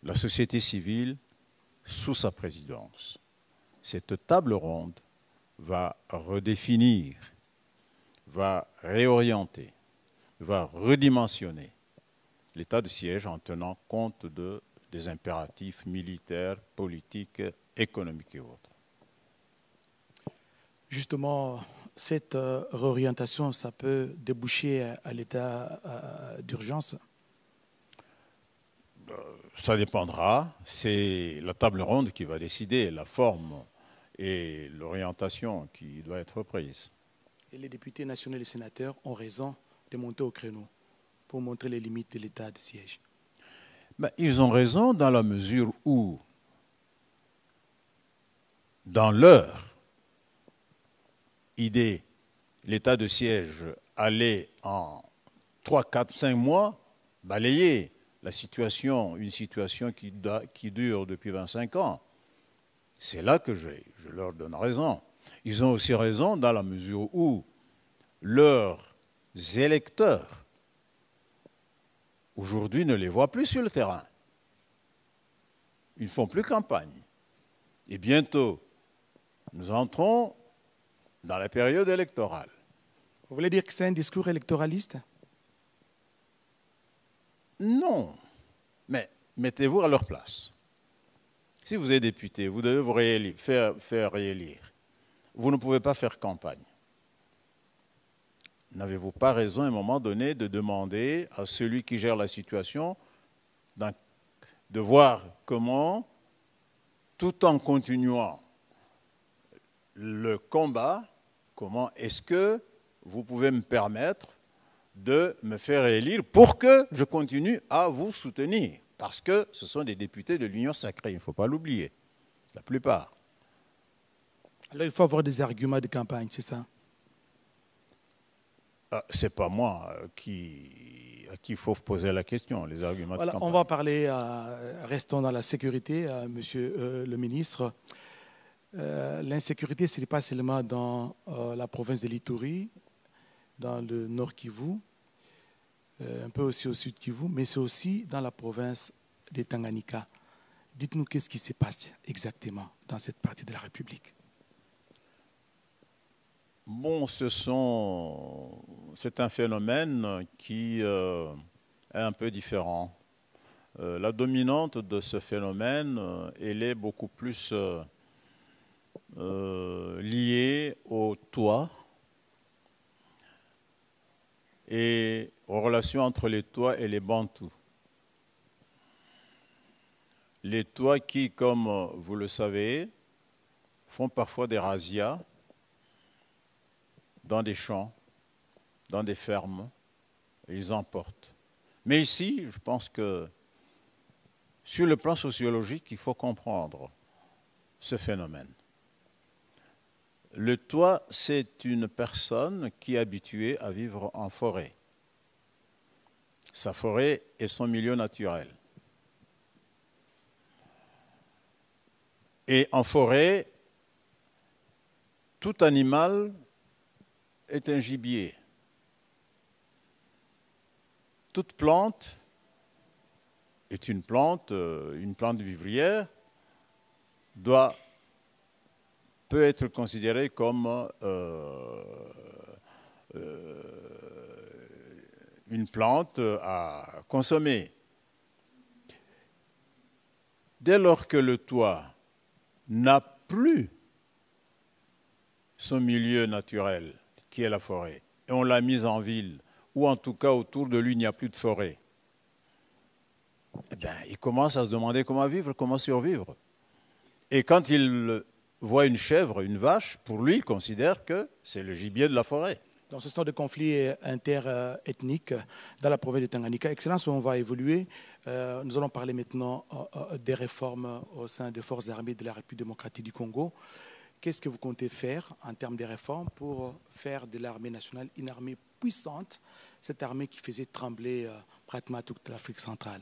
la société civile sous sa présidence. Cette table ronde va redéfinir, va réorienter, va redimensionner l'état de siège en tenant compte des impératifs militaires, politiques, économiques et autres. Justement, cette réorientation, ça peut déboucher à l'état d'urgence? Ça dépendra. C'est la table ronde qui va décider la forme et l'orientation qui doit être prise. Et les députés nationaux et les sénateurs ont raison de monter au créneau pour montrer les limites de l'état de siège. Ben, ils ont raison dans la mesure où, dans leur idée, l'état de siège allait en 3, 4, 5 mois balayer la situation, une situation qui dure depuis 25 ans. C'est là que je leur donne raison. Ils ont aussi raison dans la mesure où leurs électeurs, aujourd'hui, ne les voient plus sur le terrain. Ils ne font plus campagne. Et bientôt, nous entrons dans la période électorale. Vous voulez dire que c'est un discours électoraliste? Non, mais mettez-vous à leur place. Si vous êtes député, vous devez vous faire réélire. Vous ne pouvez pas faire campagne. N'avez-vous pas raison à un moment donné de demander à celui qui gère la situation de voir comment, tout en continuant le combat, comment est-ce que vous pouvez me permettre de me faire élire pour que je continue à vous soutenir. Parce que ce sont des députés de l'Union sacrée, il ne faut pas l'oublier, la plupart. Alors il faut avoir des arguments de campagne, c'est ça? Ce n'est pas moi à qui il faut poser la question, les arguments de campagne. On va parler, restons dans la sécurité, monsieur le ministre. L'insécurité, ce n'est pas seulement dans la province de l'Ituri, dans le nord Kivu, un peu aussi au sud Kivu, mais c'est aussi dans la province de Tanganyika. Dites-nous qu'est-ce qui se passe exactement dans cette partie de la République. Bon, c'est un phénomène qui est un peu différent. La dominante de ce phénomène, elle est beaucoup plus liée au toit et aux relations entre les Tois et les Bantous. Les Tois qui, comme vous le savez, font parfois des razzias dans des champs, dans des fermes, et ils emportent. Mais ici, je pense que sur le plan sociologique, il faut comprendre ce phénomène. Le Toit, c'est une personne qui est habituée à vivre en forêt. sa forêt et son milieu naturel. Et en forêt, tout animal est un gibier. Toute plante est une plante vivrière, peut être considérée comme une plante à consommer. Dès lors que le toit n'a plus son milieu naturel, qui est la forêt, et on l'a mise en ville, ou en tout cas autour de lui, il n'y a plus de forêt, eh bien, il commence à se demander comment vivre, comment survivre. Et quand il voit une chèvre, une vache, pour lui, il considère que c'est le gibier de la forêt. Dans ce temps de conflit interethnique dans la province de Tanganyika, Excellence, on va évoluer. Nous allons parler maintenant des réformes au sein des forces armées de la République démocratique du Congo. Qu'est-ce que vous comptez faire en termes de réformes pour faire de l'armée nationale une armée puissante, cette armée qui faisait trembler pratiquement toute l'Afrique centrale?